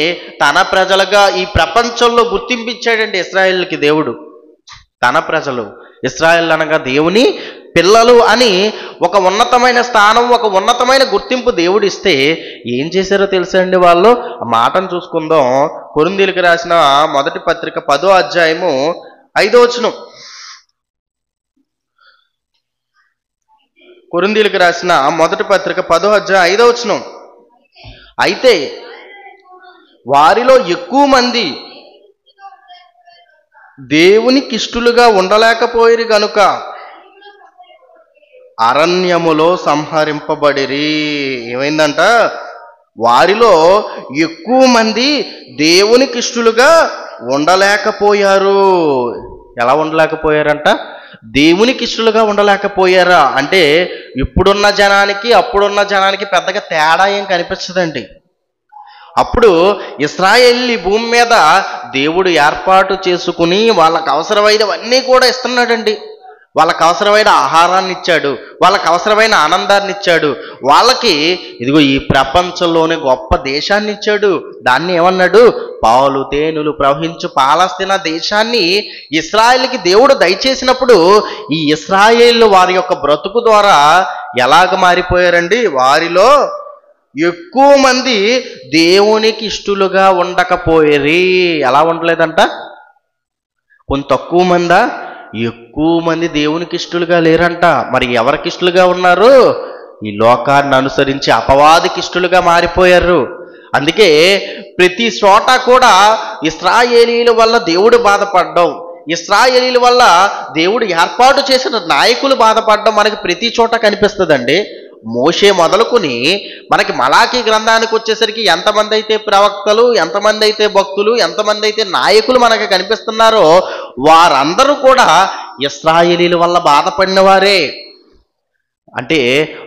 తన ప్రజలుగా ఈ ప్రపంచంలో గుర్తింపించాడండి. ఇశ్రాయేలీలకి దేవుడు తన ప్రజలు, ఇశ్రాయేల్ అనగా దేవుని పిల్లలు అని ఒక ఉన్నతమైన స్థానం, ఒక ఉన్నతమైన గుర్తింపు దేవుడు ఇస్తే ఏం చేశారో తెలుసా అండి వాళ్ళు? ఆ మాటను చూసుకుందాం. కొరింథీయులకు రాసిన మొదటి పత్రిక 10వ అధ్యాయము 5వ వచనం. కొరింథీయులకు రాసిన మొదటి పత్రిక 10వ అధ్యాయం 5వ వచనం. అయితే వారిలో ఎక్కువ మంది దేవునికి ఇష్టలుగా ఉండలేకపోయిరి గనుక అరణ్యములో సంహరింపబడిరి. ఏమైందంట? వారిలో ఎక్కువ మంది దేవునికి ఇష్టలుగా ఉండలేకపోయారు. ఎలా ఉండలేకపోయారంట? దేవునికి ఇష్టలుగా ఉండలేకపోయారా అంటే ఇప్పుడున్న జనానికి అప్పుడున్న జనానికి పెద్దగా తేడా ఏం కనిపించదండి. అప్పుడు ఇశ్రాయేలు భూమి మీద దేవుడు ఏర్పాటు చేసుకుని వాళ్ళకు అవసరమైనవన్నీ కూడా ఇస్తున్నాడండి. వాళ్ళకు అవసరమైన ఆహారాన్ని ఇచ్చాడు, వాళ్ళకు అవసరమైన ఆనందాన్ని ఇచ్చాడు, వాళ్ళకి ఇదిగో ఈ ప్రపంచంలోనే గొప్ప దేశాన్ని ఇచ్చాడు. దాన్ని ఏమన్నాడు? పాలు తేనెలు ప్రవహించు పాలస్తీనా దేశాన్ని ఇశ్రాయేలుకి దేవుడు దయచేసినప్పుడు ఈ ఇశ్రాయేలు వారి యొక్క బ్రతుకు ద్వారా ఎలాగ మారిపోయారండి? వారిలో ఎక్కువ మంది దేవునికి ఇష్టలుగా ఉండకపోయేరి. ఎలా ఉండలేదంట? కొంత తక్కువ మందా? ఎక్కువ మంది దేవునికి ఇష్టలుగా లేరంట. మరి ఎవరికి ఇష్టలుగా ఉన్నారు? ఈ లోకాన్ని అనుసరించి అపవాదికి ఇష్టలుగా మారిపోయారు. అందుకే ప్రతి చోట కూడా ఇశ్రాయేలీల వల్ల దేవుడు బాధపడ్డం, ఇశ్రాయేలీల వల్ల దేవుడు ఏర్పాటు చేసిన నాయకులు బాధపడడం మనకి ప్రతి చోట కనిపిస్తుందండి. మోషే మొదలుకొని మనకి మలాకీ గ్రంథానికి వచ్చేసరికి ఎంతమంది అయితే ప్రవక్తలు, ఎంతమంది అయితే భక్తులు, ఎంతమంది అయితే నాయకులు మనకి కనిపిస్తున్నారో వారందరూ కూడా ఇశ్రాయేలీల వల్ల బాధపడిన వారే. అంటే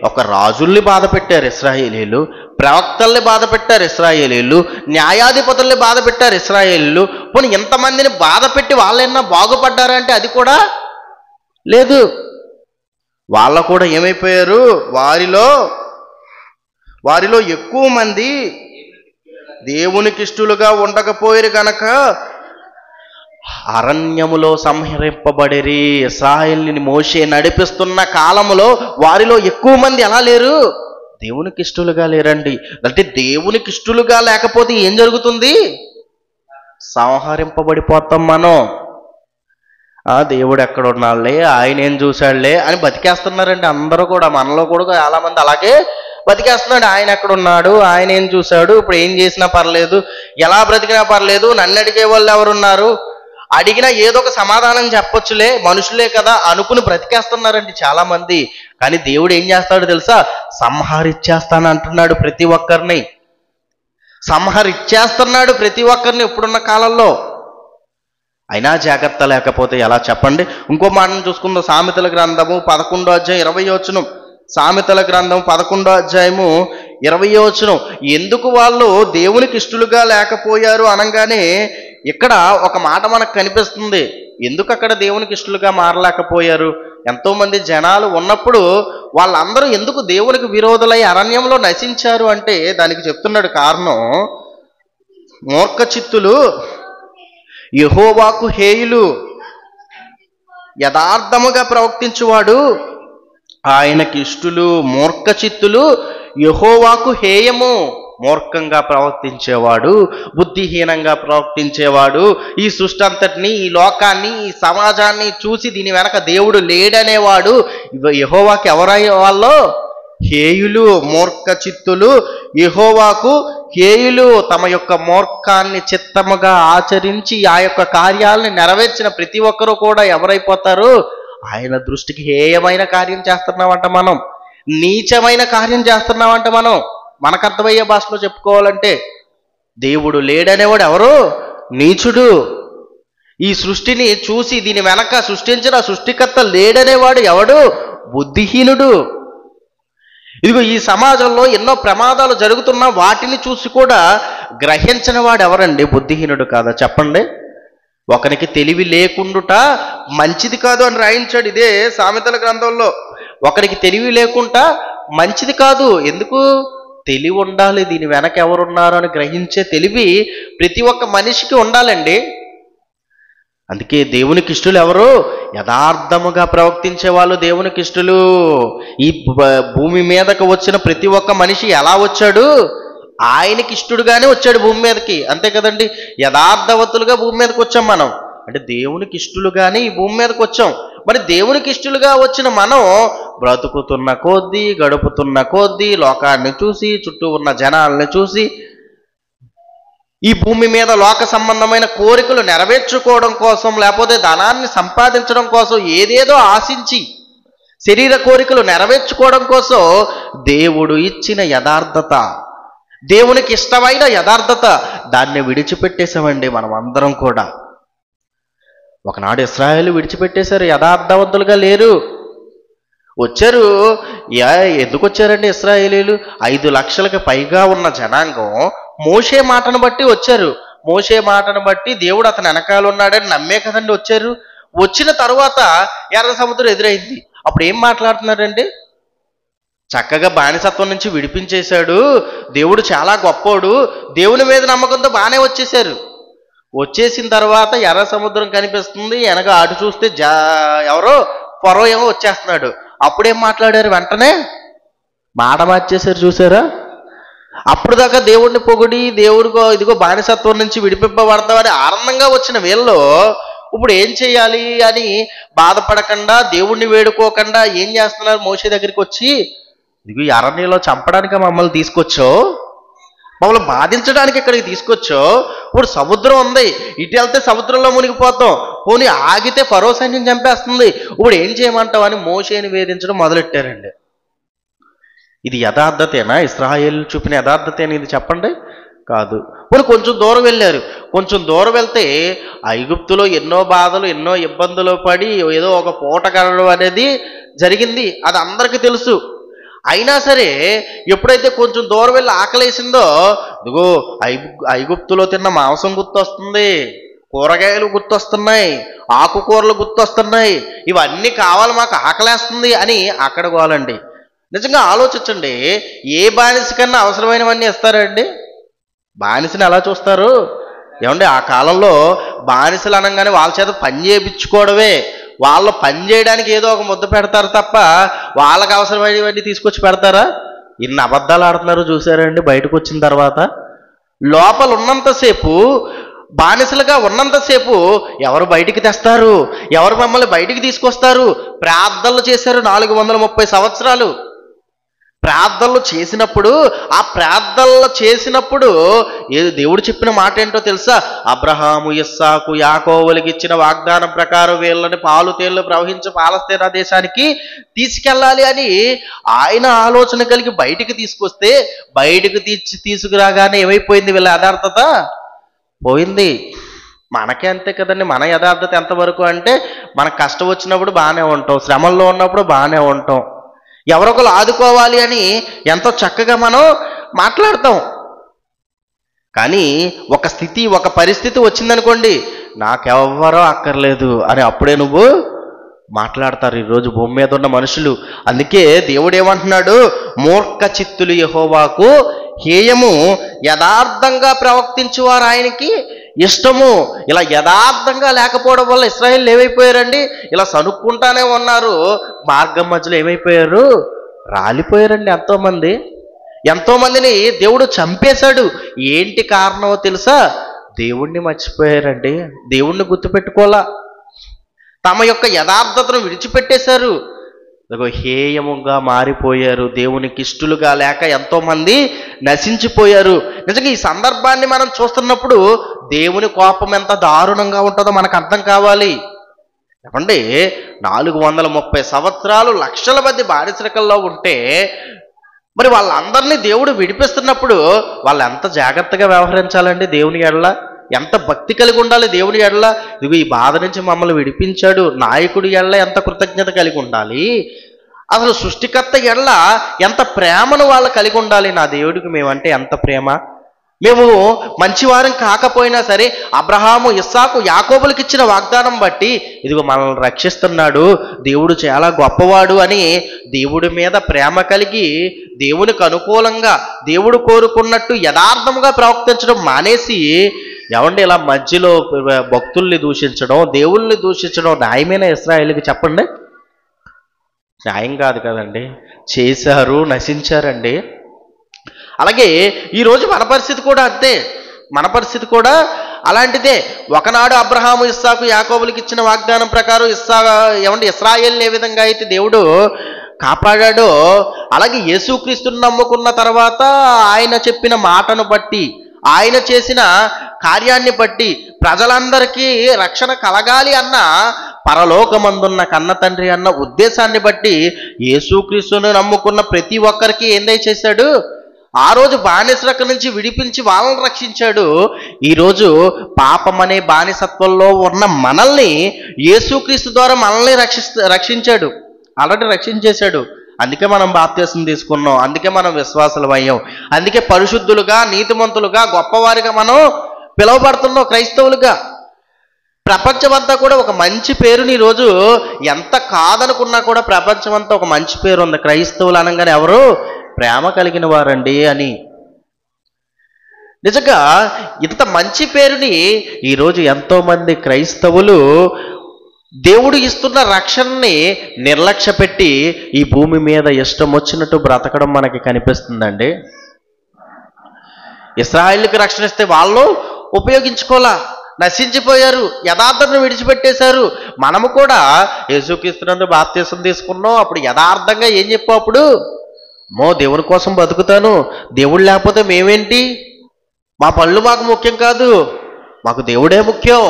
ఒక రాజుల్ని బాధ పెట్టారు ఇశ్రాయేలీలు, ప్రవక్తల్ని బాధ పెట్టారు ఇశ్రాయేలీలు, న్యాయాధిపతుల్ని బాధ పెట్టారు ఇశ్రాయేలీలు. పోనీ ఇంతమందిని బాధ పెట్టి వాళ్ళైనా బాగుపడ్డారంటే అది కూడా లేదు. వాళ్ళ కూడా ఏమైపోయారు? వారిలో ఎక్కువ మంది దేవునికి ఇష్టలుగా ఉండకపోయారు గనక అరణ్యములో సంహరింపబడిరి. ఇశ్రాయేలుని మోషే నడిపిస్తున్న కాలములో వారిలో ఎక్కువ మంది ఎలా లేరు? దేవునికి ఇష్టలుగా లేరండి. అంటే దేవునికి ఇష్టలుగా లేకపోతే ఏం జరుగుతుంది? సంహరింపబడిపోతాం మనం. దేవుడు ఎక్కడ ఉన్నాళ్ళే, ఆయన ఏం చూశాడులే అని బతికేస్తున్నారండి అందరూ కూడా. మనలో కూడా చాలా మంది అలాగే బతికేస్తున్నాడు. ఆయన ఎక్కడున్నాడు, ఆయన ఏం చూశాడు, ఇప్పుడు ఏం చేసినా పర్లేదు, ఎలా బ్రతికినా పర్లేదు, నన్ను అడిగే వాళ్ళు ఎవరున్నారు, అడిగినా ఏదో ఒక సమాధానం చెప్పొచ్చులే, మనుషులే కదా అనుకుని బ్రతికేస్తున్నారండి చాలా మంది. కానీ దేవుడు ఏం చేస్తాడు తెలుసా? సంహరిచ్చేస్తాను అంటున్నాడు ప్రతి ఒక్కరిని. సంహరిచ్చేస్తున్నాడు ప్రతి ఒక్కరిని ఇప్పుడున్న కాలంలో. అయినా జాగ్రత్త లేకపోతే ఎలా చెప్పండి? ఇంకో మాటను చూసుకుందాం. సామెతల గ్రంథము 11వ అధ్యాయం 20వ వచనం. సామెతల గ్రంథం 11వ అధ్యాయము 20వ వచనం. ఎందుకు వాళ్ళు దేవునికి ఇష్టలుగా లేకపోయారు అనగానే ఇక్కడ ఒక మాట మనకు కనిపిస్తుంది. ఎందుకు అక్కడ దేవునికి ఇష్టలుగా మారలేకపోయారు? ఎంతో మంది జనాలు ఉన్నప్పుడు వాళ్ళందరూ ఎందుకు దేవునికి విరోధులై అరణ్యంలో నశించారు అంటే దానికి చెప్తున్నాడు కారణం. మూర్ఖ చిత్తులు, యెహోవాకు హేయులు, యథార్థముగా ప్రవర్తించువాడు ఆయనకి ఇష్టులు. మూర్ఖ చిత్తులు, యెహోవాకు హేయము. మూర్ఖంగా ప్రవర్తించేవాడు, బుద్ధిహీనంగా ప్రవర్తించేవాడు, ఈ సృష్టి అంతటిని, ఈ లోకాన్ని, ఈ సమాజాన్ని చూసి దీని వెనక దేవుడు లేడనేవాడు యెహోవాకి ఎవరయ్యే వాళ్ళో? హేయులు. మూర్ఖ చిత్తులు యెహోవాకు హేయులు. తమ యొక్క మూర్ఖాన్ని చిత్తముగా ఆచరించి ఆ యొక్క కార్యాలను నెరవేర్చిన ప్రతి ఒక్కరూ కూడా ఎవరైపోతారు? ఆయన దృష్టికి హేయమైన కార్యం చేస్తున్నామంట మనం, నీచమైన కార్యం చేస్తున్నామంట మనం. మనకు అర్థమయ్యే భాషలో చెప్పుకోవాలంటే దేవుడు లేడనేవాడు ఎవరు? నీచుడు. ఈ సృష్టిని చూసి దీని వెనక సృష్టించిన సృష్టికర్త లేడనేవాడు ఎవడు? బుద్ధిహీనుడు. ఇదిగో ఈ సమాజంలో ఎన్నో ప్రమాదాలు జరుగుతున్నా వాటిని చూసి కూడా గ్రహించిన వాడు ఎవరండి? బుద్ధిహీనుడు కాదా? చెప్పండి. ఒకనికి తెలివి లేకుండుట మంచిది కాదు అని రాయించాడు ఇదే సామెతల గ్రంథంలో. ఒకరికి తెలివి లేకుండా మంచిది కాదు. ఎందుకు? తెలివి ఉండాలి, దీని వెనక ఎవరున్నారు అని గ్రహించే తెలివి ప్రతి ఒక్క మనిషికి ఉండాలండి. అందుకే దేవునికి ఇష్టలు ఎవరు? యథార్థముగా ప్రవర్తించే వాళ్ళు దేవునికి ఇష్టలు. ఈ భూమి మీదకు వచ్చిన ప్రతి ఒక్క మనిషి ఎలా వచ్చాడు? ఆయనకి ఇష్టడుగానే వచ్చాడు భూమి మీదకి, అంతే కదండి. యథార్థవతులుగా భూమి మీదకి వచ్చాం మనం, అంటే దేవునికి ఇష్టలుగానే ఈ భూమి మీదకి వచ్చాం. మరి దేవునికి ఇష్టలుగా వచ్చిన మనం బ్రతుకుతున్న కొద్దీ, గడుపుతున్న కొద్దీ, లోకాన్ని చూసి, చుట్టూ ఉన్న జనాల్ని చూసి, ఈ భూమి మీద లోక సంబంధమైన కోరికలు నెరవేర్చుకోవడం కోసం, లేకపోతే ధనాన్ని సంపాదించడం కోసం, ఏదేదో ఆశించి శరీర కోరికలు నెరవేర్చుకోవడం కోసం దేవుడు ఇచ్చిన యథార్థత, దేవునికి ఇష్టమైన యథార్థత, దాన్ని విడిచిపెట్టేశామండి మనం అందరం కూడా. ఒకనాడు ఇశ్రాయేలు విడిచిపెట్టేశారు, యథార్థవంతులుగా లేరు. వచ్చారు. ఎందుకు వచ్చారండి ఇశ్రాయేలీలు? 5 లక్షలకు పైగా ఉన్న జనాంగం మోషే మాటను బట్టి వచ్చారు. మోషే మాటను బట్టి దేవుడు అతను వెనకాల ఉన్నాడని నమ్మే కదండి వచ్చారు. వచ్చిన తరువాత ఎర్ర సముద్రం ఎదురైంది. అప్పుడు ఏం మాట్లాడుతున్నారండి? చక్కగా బానిసత్వం నుంచి విడిపించేశాడు, దేవుడు చాలా గొప్పోడు, దేవుని మీద నమ్మకంతో బాగానే వచ్చేసారు. వచ్చేసిన తర్వాత ఎర్ర సముద్రం కనిపిస్తుంది, వెనక అటు చూస్తే ఎవరో ఫరో ఏమో వచ్చేస్తున్నాడు. అప్పుడేం మాట్లాడారు? వెంటనే మాట మార్చేశారు. చూసారా? అప్పుడు దాకా దేవుడిని పొగిడి, దేవుడికో ఇదిగో బానిసత్వం నుంచి విడిపింపబడతామని ఆనందంగా వచ్చిన వీళ్ళు ఇప్పుడు ఏం చేయాలి అని బాధపడకుండా, దేవుణ్ణి వేడుకోకుండా ఏం చేస్తున్నారు? మోషే దగ్గరికి వచ్చి, ఇదిగో ఈ అరణ్యంలో చంపడానికి మమ్మల్ని తీసుకొచ్చో, మమ్మల్ని బాధించడానికి ఇక్కడికి తీసుకొచ్చో, ఇప్పుడు సముద్రం ఉంది, ఇటు వెళ్తే సముద్రంలో మునిగిపోతాం, పోనీ ఆగితే ఫరో సైన్యం చంపేస్తుంది, ఇప్పుడు ఏం చేయమంటావు అని మోషేని వేధించడం మొదలెట్టారండి. ఇది యథార్థతేనా? ఇశ్రాయేలు చూపిన యథార్థతేనా ఇది? చెప్పండి. కాదు. పోనీ కొంచెం దూరం వెళ్ళారు. కొంచెం దూరం వెళ్తే ఐగుప్తులో ఎన్నో బాధలు, ఎన్నో ఇబ్బందులు పడి ఏదో ఒక పూట గడవడం అనేది జరిగింది, అది అందరికీ తెలుసు. అయినా సరే ఎప్పుడైతే కొంచెం దూరం వెళ్ళి ఆకలేసిందో, ఇదిగో ఐగుప్తులో తిన్న మాంసం గుర్తొస్తుంది, కూరగాయలు గుర్తొస్తున్నాయి, ఆకుకూరలు గుర్తొస్తున్నాయి, ఇవన్నీ కావాలి, మాకు ఆకలేస్తుంది అని అక్కడ గోలండి. నిజంగా ఆలోచించండి, ఏ బానిస కన్నా అవసరమైనవన్నీ ఇస్తారండి? బానిసని ఎలా చూస్తారు ఏమండి? ఆ కాలంలో బానిసలు అనగానే వాళ్ళ చేత పని చేయించుకోవడమే, వాళ్ళు పని చేయడానికి ఏదో ఒక ముద్ద పెడతారు తప్ప వాళ్ళకి అవసరమైనవన్నీ తీసుకొచ్చి పెడతారా? ఇన్ని అబద్ధాలు ఆడుతున్నారు చూసారండి. బయటకు వచ్చిన తర్వాత లోపల ఉన్నంతసేపు, బానిసలుగా ఉన్నంతసేపు ఎవరు బయటికి తెస్తారు? ఎవరు మమ్మల్ని బయటికి తీసుకొస్తారు? ప్రార్థనలు చేశారు 430 సంవత్సరాలు. ప్రార్థనలు చేసినప్పుడు, ఆ ప్రార్థనలు చేసినప్పుడు దేవుడు చెప్పిన మాట ఏంటో తెలుసా? అబ్రహాము, ఇస్సాకు, యాకోబులకి ఇచ్చిన వాగ్దానం ప్రకారం వీళ్ళని పాలు తేళ్లు ప్రవహించే పాలస్తీనా దేశానికి తీసుకెళ్ళాలి అని ఆయన ఆలోచన కలిగి బయటికి తీసుకొస్తే, బయటికి తీసుకురాగానే ఏమైపోయింది? వీళ్ళ యథార్థత పోయింది. మనకే అంతే కదండి. మన యథార్థత ఎంతవరకు అంటే, మనకు కష్టం వచ్చినప్పుడు బాగానే ఉంటాం, శ్రమల్లో ఉన్నప్పుడు బాగానే ఉంటాం, ఎవరొకరు ఆదుకోవాలి అని ఎంతో చక్కగా మనం మాట్లాడతాం. కానీ ఒక స్థితి, ఒక పరిస్థితి వచ్చిందనుకోండి, నాకెవ్వరో అక్కర్లేదు అని అప్పుడే నువ్వు మాట్లాడతారు ఈరోజు భూమి మీద ఉన్న మనుషులు. అందుకే దేవుడు ఏమంటున్నాడు, మూర్ఖ చిత్తులు యెహోవాకు హేయము, యథార్థంగా ప్రవర్తించువారు ఆయనకి ఇష్టము. ఇలా యథార్థంగా లేకపోవడం వల్ల ఇశ్రాయేలు ఏమైపోయారండి, ఇలా సనుక్కుంటానే ఉన్నారు. మార్గం మధ్యలో ఏమైపోయారు, రాలిపోయారండి. ఎంతోమందిని దేవుడు చంపేశాడు. ఏంటి కారణమో తెలుసా, దేవుణ్ణి మర్చిపోయారండి, దేవుణ్ణి గుర్తుపెట్టుకోలా, తమ యొక్క యథార్థతను విడిచిపెట్టేశారు, హేయముగా మారిపోయారు, దేవునికి ఇష్టలుగా లేక ఎంతోమంది నశించిపోయారు. నిజంగా ఈ సందర్భాన్ని మనం చూస్తున్నప్పుడు దేవుని కోపం ఎంత దారుణంగా ఉంటుందో మనకు అర్థం కావాలి. ఏమండి, 430 సంవత్సరాలు లక్షల మంది బానిసరికల్లో ఉంటే మరి వాళ్ళందరినీ దేవుడు విడిపిస్తున్నప్పుడు వాళ్ళు ఎంత జాగ్రత్తగా వ్యవహరించాలండి, దేవుని ఎడల ఎంత భక్తి కలిగి ఉండాలి, దేవుని ఎడల ఇదిగో ఈ బాధ నుంచి మమ్మల్ని విడిపించాడు, నాయకుడి ఎడల ఎంత కృతజ్ఞత కలిగి ఉండాలి, అసలు సృష్టికర్త ఎడల ఎంత ప్రేమను వాళ్ళు కలిగి ఉండాలి. నా దేవుడికి మేమంటే ఎంత ప్రేమ, మేము మంచివారం కాకపోయినా సరే అబ్రహాము, ఇస్సాకు, యాకోబులకు ఇచ్చిన వాగ్దానం బట్టి ఇదిగో మనల్ని రక్షిస్తున్నాడు, దేవుడు చాలా గొప్పవాడు అని దేవుడి మీద ప్రేమ కలిగి దేవునికి అనుకూలంగా దేవుడు కోరుకున్నట్టు యథార్థముగా ప్రవర్తించడం మానేసి ఏమండి ఇలా మధ్యలో భక్తుల్ని దూషించడం, దేవుల్ని దూషించడం న్యాయమైన ఇశ్రాయేలుకి చెప్పండి? న్యాయం కాదు కదండి. చేశారు, నశించారండి. అలాగే ఈరోజు మన పరిస్థితి కూడా అంతే. మన పరిస్థితి కూడా అలాంటిదే. ఒకనాడు అబ్రహాము, ఇస్సాకు, యాకోబులకు ఇచ్చిన వాగ్దానం ప్రకారం ఇశ్రాయేలుని ఏ విధంగా అయితే దేవుడు కాపాడాడో అలాగే యేసుక్రీస్తుని నమ్ముకున్న తర్వాత ఆయన చెప్పిన మాటను బట్టి, ఆయన చేసిన కార్యాన్ని బట్టి ప్రజలందరికీ రక్షణ కలగాలి అన్న పరలోకమందున్న కన్న తండ్రి అన్న ఉద్దేశాన్ని బట్టి యేసుక్రీస్తుని నమ్ముకున్న ప్రతి ఒక్కరికి ఏం దయచేశాడు, ఆ రోజు బానిసరక నుంచి విడిపించి వాళ్ళని రక్షించాడు. ఈరోజు పాపం అనే బానిసత్వంలో ఉన్న మనల్ని యేసుక్రీస్తు ద్వారా మనల్ని రక్షించాడు, ఆల్రెడీ రక్షించేశాడు. అందుకే మనం బాప్తిసం తీసుకున్నాం, అందుకే మనం విశ్వాసులం అయ్యాం, అందుకే పరిశుద్ధులుగా, నీతిమంతులుగా, గొప్పవారిగా మనం పిలువబడుతున్నాం క్రైస్తవులుగా. ప్రపంచమంతా కూడా ఒక మంచి పేరుని ఈరోజు ఎంత కాదనుకున్నా కూడా ప్రపంచమంతా ఒక మంచి పేరు ఉంది, క్రైస్తవులు అనగానే ఎవరు ప్రేమ కలిగిన వారండి అని. నిజంగా ఇంత మంచి పేరుని ఈరోజు ఎంతోమంది క్రైస్తవులు దేవుడు ఇస్తున్న రక్షణని నిర్లక్ష్య పెట్టి ఈ భూమి మీద ఇష్టం వచ్చినట్టు బ్రతకడం మనకి కనిపిస్తుందండి. ఇశ్రాయేలుకి రక్షణ ఇస్తే వాళ్ళు ఉపయోగించుకోలా, నశించిపోయారు, యథార్థతను విడిచిపెట్టేశారు. మనము కూడా యేసుక్రీస్తునందు బాప్తిసం తీసుకున్నాం, అప్పుడు యథార్థంగా ఏం చెప్పావు, అప్పుడు దేవుని కోసం బతుకుతాను, దేవుడు లేకపోతే మేమేంటి, మా పనులు మాకు ముఖ్యం కాదు, మాకు దేవుడే ముఖ్యం,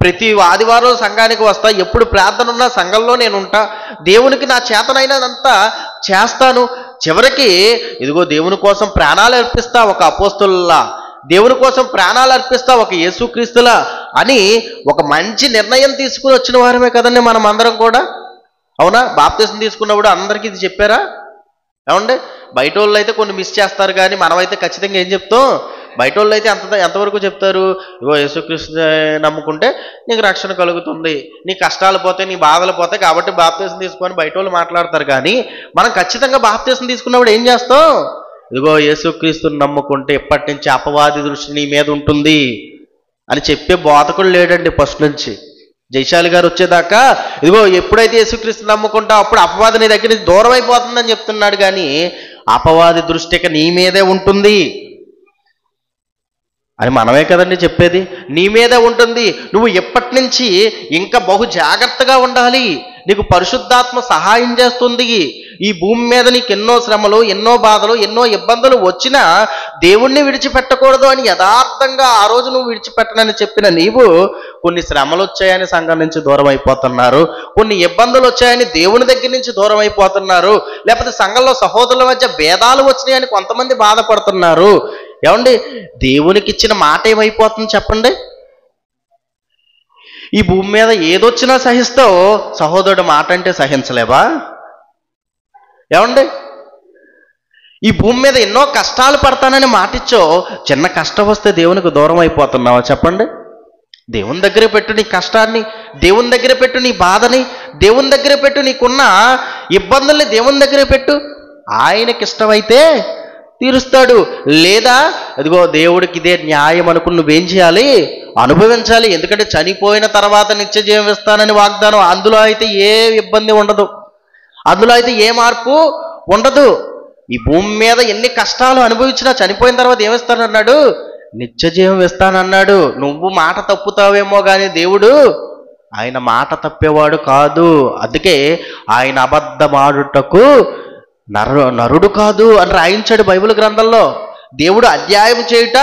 ప్రతి ఆదివారం సంఘానికి వస్తా, ఎప్పుడు ప్రార్థన ఉన్నా సంఘంలో నేను ఉంటా, దేవునికి నా చేతనైనంతా చేస్తాను, చివరికి ఇదిగో దేవుని కోసం ప్రాణాలు అర్పిస్తా ఒక అపోస్తలులా, దేవుని కోసం ప్రాణాలు అర్పిస్తా ఒక యేసుక్రీస్తులా అని ఒక మంచి నిర్ణయం తీసుకుని వచ్చిన వారమే కదండి మనం అందరం కూడా. అవునా? బాప్తిసం తీసుకున్నప్పుడు అందరికీ ఇది చెప్పారా? ఏమండి, బయట వాళ్ళు అయితే కొన్ని మిస్ చేస్తారు, కానీ మనమైతే ఖచ్చితంగా ఏం చెప్తాం, బయట వాళ్ళు అయితే ఎంతవరకు చెప్తారు, ఇగో యేసుక్రీస్తు నమ్ముకుంటే నీకు రక్షణ కలుగుతుంది, నీ కష్టాలు పోతాయి, నీ బాధలు పోతాయి, కాబట్టి బాప్తిసం తీసుకొని బయట వాళ్ళు మాట్లాడతారు. కానీ మనం ఖచ్చితంగా బాప్తిసం తీసుకున్నప్పుడు ఏం చేస్తాం, ఇదిగో యేసుక్రీస్తుని నమ్ముకుంటే ఇప్పటి నుంచి అపవాది దృష్టి నీ మీద ఉంటుంది అని చెప్పే బోధకుడు లేడండి ఫస్ట్ నుంచి. జైశాలి గారు వచ్చేదాకా ఇదిగో ఎప్పుడైతే యేసుక్రీస్తు నమ్ముకుంటావు అప్పుడు అపవాది నీ దగ్గర నుంచి దూరం అయిపోతుందని చెప్తున్నాడు, కానీ అపవాది దృష్టి ఇక నీ మీదే ఉంటుంది అని మనమే కదండి చెప్పేది. నీ మీదే ఉంటుంది, నువ్వు ఎప్పటి నుంచి ఇంకా బహు జాగ్రత్తగా ఉండాలి, నీకు పరిశుద్ధాత్మ సహాయం చేస్తుంది. ఈ భూమి మీద నీకు ఎన్నో శ్రమలు, ఎన్నో బాధలు, ఎన్నో ఇబ్బందులు వచ్చినా దేవుణ్ణి విడిచిపెట్టకూడదు అని యథార్థంగా ఆ రోజు నువ్వు విడిచిపెట్టనని చెప్పిన నీవు కొన్ని శ్రమలు వచ్చాయని సంఘం నుంచి దూరం అయిపోతున్నారు, కొన్ని ఇబ్బందులు వచ్చాయని దేవుని దగ్గర నుంచి దూరం అయిపోతున్నారు, లేకపోతే సంఘంలో సహోదరుల మధ్య భేదాలు వచ్చినాయని కొంతమంది బాధపడుతున్నారు. ఏమండి, దేవునికి ఇచ్చిన మాట ఏమైపోతుంది చెప్పండి? ఈ భూమి మీద ఏదొచ్చినా సహిస్తావు, సహోదరుడు మాట అంటే సహించలేవా? ఏమండి, ఈ భూమి మీద ఎన్నో కష్టాలు పడతానని మాటిచ్చో చిన్న కష్టం వస్తే దేవునికి దూరం అయిపోతున్నావా చెప్పండి? దేవుని దగ్గర పెట్టు నీ కష్టాన్ని, దేవుని దగ్గర పెట్టు నీ బాధని, దేవుని దగ్గర పెట్టు నీకున్న ఇబ్బందుల్ని దేవుని దగ్గర పెట్టు. ఆయనకి ఇష్టమైతే తీరుస్తాడు. లేదా అదిగో దేవుడికి ఇదే న్యాయం అనుకుని నువ్వేం చేయాలి? అనుభవించాలి. ఎందుకంటే చనిపోయిన తర్వాత నిత్య జీవం ఇస్తానని వాగ్దానం. అందులో అయితే ఏ ఇబ్బంది ఉండదు, అందులో అయితే ఏ మార్పు ఉండదు. ఈ భూమి మీద ఎన్ని కష్టాలు అనుభవించినా చనిపోయిన తర్వాత ఏమిస్తానన్నాడు? నిత్య జీవం ఇస్తానన్నాడు. నువ్వు మాట తప్పుతావేమో కానీ దేవుడు ఆయన మాట తప్పేవాడు కాదు. అందుకే ఆయన అబద్ధమాడుటకు నరుడు కాదు అని రాయించాడు బైబిల్ గ్రంథంలో. దేవుడు అధ్యాయం చేయుట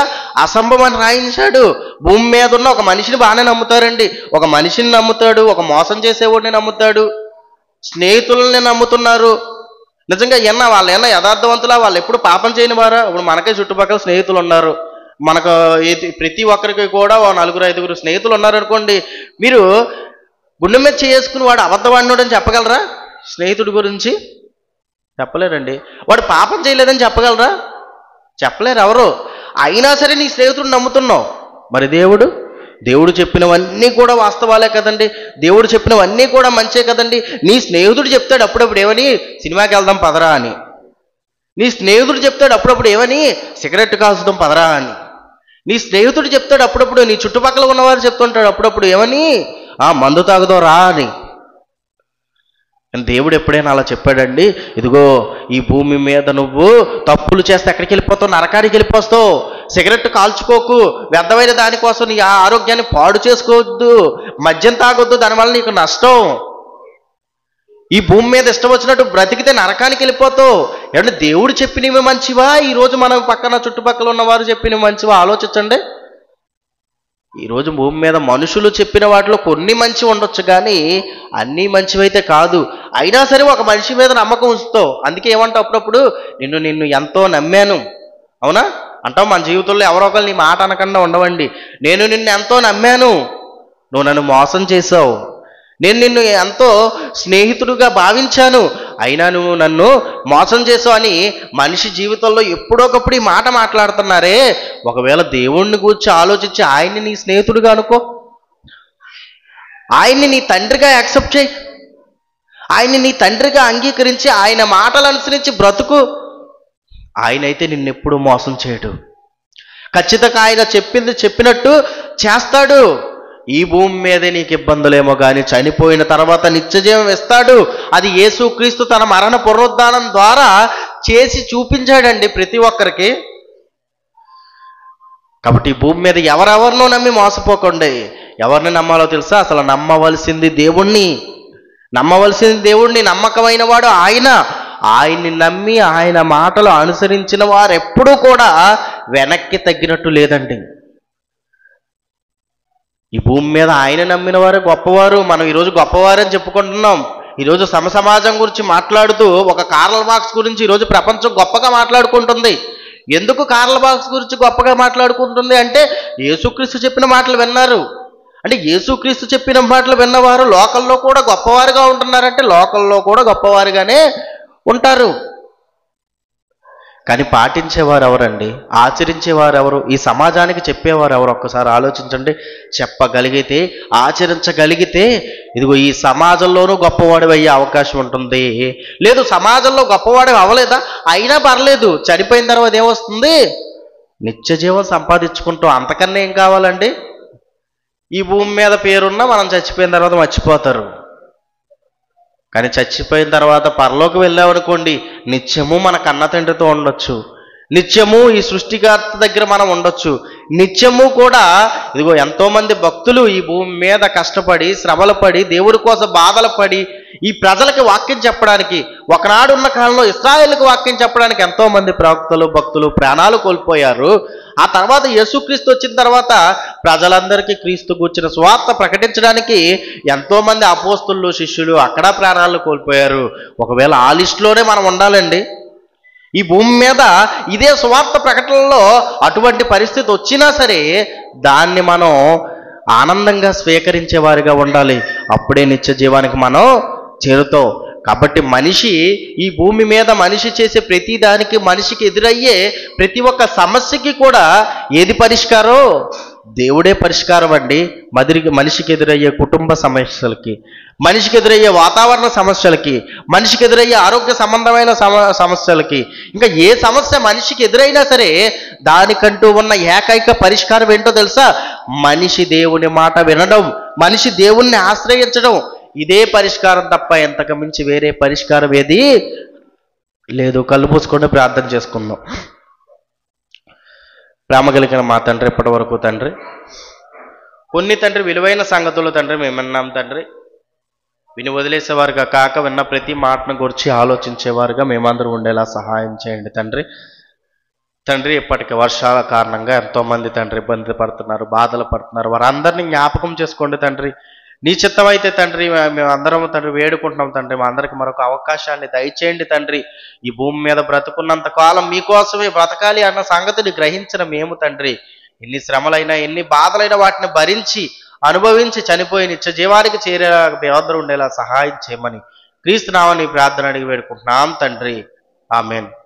అసంభవం అని రాయించాడు. భూమి మీద ఉన్న ఒక మనిషిని బాగానే నమ్ముతారండి. ఒక మనిషిని నమ్ముతాడు, ఒక మోసం చేసేవాడిని నమ్ముతాడు, స్నేహితులని నమ్ముతున్నారు. నిజంగా వాళ్ళు యథార్థవంతులా? వాళ్ళు ఎప్పుడు పాపం చేయని వారా? ఇప్పుడు మనకే చుట్టుపక్కల స్నేహితులు ఉన్నారు. మనకు ప్రతి ఒక్కరికి కూడా 4-5 స్నేహితులు ఉన్నారనుకోండి. మీరు గుండె మీద చేసుకుని వాడు అబద్ధవాడినోడు అని చెప్పగలరా? స్నేహితుడి గురించి చెప్పలేరండి. వాడు పాపం చేయలేదని చెప్పగలరా? చెప్పలేరు ఎవరు. అయినా సరే నీ స్నేహితుడు నమ్ముతున్నావు. మరి దేవుడు చెప్పినవన్నీ కూడా వాస్తవాలే కదండి. దేవుడు చెప్పినవన్నీ కూడా మంచే కదండి. నీ స్నేహితుడు చెప్తాడు అప్పుడప్పుడు ఏమని? సినిమాకి వెళ్దాం పదరా అని. నీ స్నేహితుడు చెప్తాడు అప్పుడప్పుడు ఏమని? సిగరెట్ కాల్చుదాం పదరా అని. నీ స్నేహితుడు చెప్తాడు అప్పుడప్పుడు, నీ చుట్టుపక్కల ఉన్నవారు చెప్తుంటాడు అప్పుడప్పుడు ఏమని? మందు తాగుదాం రా అని. దేవుడు ఎప్పుడైనా అలా చెప్పాడండి? ఇదిగో ఈ భూమి మీద నువ్వు తప్పులు చేస్తే ఎక్కడికి వెళ్ళిపోతావు? నరకానికి వెళ్ళిపోతావు. సిగరెట్ కాల్చుకోకు, వ్యర్థమైన దానికోసం నీ ఆరోగ్యాన్ని పాడు చేసుకోవద్దు, మద్యం తాగొద్దు, దానివల్ల నీకు నష్టం. ఈ భూమి మీద ఇష్టం వచ్చినట్టు బ్రతికితే నరకానికి వెళ్ళిపోతావు. ఏమంటే దేవుడు చెప్పినవి మంచివా? ఈరోజు మనం పక్కన చుట్టుపక్కల ఉన్నవారు చెప్పినవి మంచివా? ఆలోచించండి. ఈరోజు భూమి మీద మనుషులు చెప్పిన వాటిలో కొన్ని మంచి ఉండొచ్చు కానీ అన్నీ మంచివైతే కాదు. అయినా సరే ఒక మనిషి మీద నమ్మకం ఉంచుతావు. అందుకే ఏమంటావు అప్పుడప్పుడు? నిన్ను ఎంతో నమ్మాను. అవునా అంటావు. మన జీవితంలో ఎవరో ఒకరు నీ మాట అనకుండా ఉండవండి. నేను నిన్ను ఎంతో నమ్మాను, నువ్వు నన్ను మోసం చేసావు. నేను నిన్ను ఎంతో స్నేహితుడుగా భావించాను, అయినా నువ్వు నన్ను మోసం చేసావు అని మనిషి జీవితంలో ఎప్పుడొకప్పుడు ఈ మాట మాట్లాడుతున్నారే. ఒకవేళ దేవుణ్ణి గురించి ఆలోచించి ఆయన్ని నీ స్నేహితుడిగా అనుకో, ఆయన్ని నీ తండ్రిగా యాక్సెప్ట్ చేయి, ఆయన్ని నీ తండ్రిగా అంగీకరించి ఆయన మాటలు అనుసరించి బ్రతుకు. ఆయనైతే నిన్నెప్పుడు మోసం చేయడు. ఖచ్చితంగా ఆయన చెప్పింది చెప్పినట్టు చేస్తాడు. ఈ భూమి మీదే నీకు ఇబ్బందులేమో కానీ చనిపోయిన తర్వాత నిత్యజీవం ఇస్తాడు. అది యేసుక్రీస్తు తన మరణ పునరుద్ధానం ద్వారా చేసి చూపించాడండి ప్రతి ఒక్కరికి. కాబట్టి ఈ భూమి మీద ఎవరెవరినో నమ్మి మోసపోకండి. ఎవరిని నమ్మాలో తెలుసా? అసలు నమ్మవలసింది దేవుణ్ణి. నమ్మకమైన వాడు ఆయన్ని నమ్మి ఆయన మాటలు అనుసరించిన వారు ఎప్పుడూ కూడా వెనక్కి తగ్గినట్టు లేదండి. ఈ భూమి మీద ఆయన నమ్మిన వారు గొప్పవారు. మనం ఈరోజు గొప్పవారని చెప్పుకుంటున్నాం. ఈరోజు సమాజం గురించి మాట్లాడుతూ ఒక కార్ల్ మార్క్స్ గురించి ఈరోజు ప్రపంచం గొప్పగా మాట్లాడుకుంటుంది. ఎందుకు కార్ల్ మార్క్స్ గురించి గొప్పగా మాట్లాడుకుంటుంది అంటే యేసుక్రీస్తు చెప్పిన మాటలు విన్నారు. అంటే యేసుక్రీస్తు చెప్పిన మాటలు విన్నవారు లోకల్లో కూడా గొప్పవారుగా ఉంటున్నారంటే లోకల్లో కూడా గొప్పవారుగానే ఉంటారు. కానీ పాటించేవారు ఎవరండి? ఆచరించేవారు ఎవరు? ఈ సమాజానికి చెప్పేవారు ఎవరు? ఒక్కసారి ఆలోచించండి. చెప్పగలిగితే, ఆచరించగలిగితే ఇదిగో ఈ సమాజంలోనూ గొప్పవాడు అయ్యే అవకాశం ఉంటుంది. లేదు సమాజంలో గొప్పవాడు అవ్వలేదా? అయినా పర్లేదు, చనిపోయిన తర్వాత ఏమొస్తుంది? నిత్య జీవం సంపాదించుకుంటాం. అంతకన్నా ఏం కావాలండి? ఈ భూమి మీద పేరున్నా మనం చచ్చిపోయిన తర్వాత మర్చిపోతారు. కానీ చచ్చిపోయిన తర్వాత పరలోకి వెళ్ళామనుకోండి, నిత్యము మన కన్న తండ్రితో ఉండొచ్చు, నిత్యము ఈ సృష్టికర్త దగ్గర మనం ఉండొచ్చు. నిత్యము కూడా ఇదిగో ఎంతోమంది భక్తులు ఈ భూమి మీద కష్టపడి శ్రమలు పడి దేవుడి కోసం బాధలు పడి ఈ ప్రజలకి వాక్యం చెప్పడానికి, ఒకనాడు ఉన్న కాలంలో ఇశ్రాయేలుకు వాక్యం చెప్పడానికి ఎంతోమంది ప్రవక్తలు భక్తులు ప్రాణాలు కోల్పోయారు. ఆ తర్వాత యేసుక్రీస్తు వచ్చిన తర్వాత ప్రజలందరికీ క్రీస్తు గూర్చిన సువార్త ప్రకటించడానికి ఎంతోమంది అపోస్తలులు శిష్యులు అక్కడ ప్రాణాలు కోల్పోయారు. ఒకవేళ ఆ లిస్టులోనే మనం ఉండాలండి. ఈ భూమి మీద ఇదే సువార్త ప్రకటనలో అటువంటి పరిస్థితి వచ్చినా సరే దాన్ని మనం ఆనందంగా స్వీకరించేవారిగా ఉండాలి. అప్పుడే నిత్య జీవానికి మనం చేరుతాం. కాబట్టి మనిషి ఈ భూమి మీద మనిషి చేసే ప్రతి దానికి, మనిషికి ఎదురయ్యే ప్రతి ఒక్క సమస్యకి కూడా ఏది పరిష్కారం? దేవుడే పరిష్కారం అండి. మనిషికి ఎదురయ్యే కుటుంబ సమస్యలకి, మనిషికి ఎదురయ్యే వాతావరణ సమస్యలకి, మనిషికి ఎదురయ్యే ఆరోగ్య సంబంధమైన సమస్యలకి, ఇంకా ఏ సమస్య మనిషికి ఎదురైనా సరే దానికంటూ ఉన్న ఏకైక పరిష్కారం ఏంటో తెలుసా? మనిషి దేవుని మాట వినడం, మనిషి దేవుణ్ణి ఆశ్రయించడం. ఇదే పరిష్కారం తప్ప ఎంతకు మించి వేరే పరిష్కారం ఏది లేదు. కళ్ళు మూసుకొని ప్రార్థన చేసుకుందాం. ప్రేమ కలిగిన మా తండ్రి, ఇప్పటి వరకు తండ్రి కొన్ని తండ్రి విలువైన సంగతులు తండ్రి మేము విన్నాం తండ్రి. విని వదిలేసేవారుగా కాక విన్న ప్రతి మాటను గురించి ఆలోచించేవారుగా మేమందరూ ఉండేలా సహాయం చేయండి తండ్రి. తండ్రి, ఇప్పటికి వర్షాల కారణంగా ఎంతోమంది తండ్రి ఇబ్బంది పడుతున్నారు, బాధలు పడుతున్నారు. వారందరినీ జ్ఞాపకం చేసుకోండి తండ్రి. నీ చిత్తం అయితే తండ్రి మేము అందరం తండ్రి వేడుకుంటున్నాం తండ్రి. మా అందరికి మరొక అవకాశాన్ని దయచేయండి తండ్రి. ఈ భూమి మీద బ్రతుకున్నంత కాలం మీకోసమే బ్రతకాలి అన్న సంగతిని గ్రహించిన మేము తండ్రి, ఎన్ని శ్రమలైనా ఎన్ని బాధలైనా వాటిని భరించి అనుభవించి చనిపోయి నిత్య జీవానికి చేరేలా మేమందరూ ఉండేలా సహాయం చేయమని క్రీస్తు నామమున ప్రార్థన అడిగి వేడుకుంటున్నాం తండ్రి. ఆమేన్.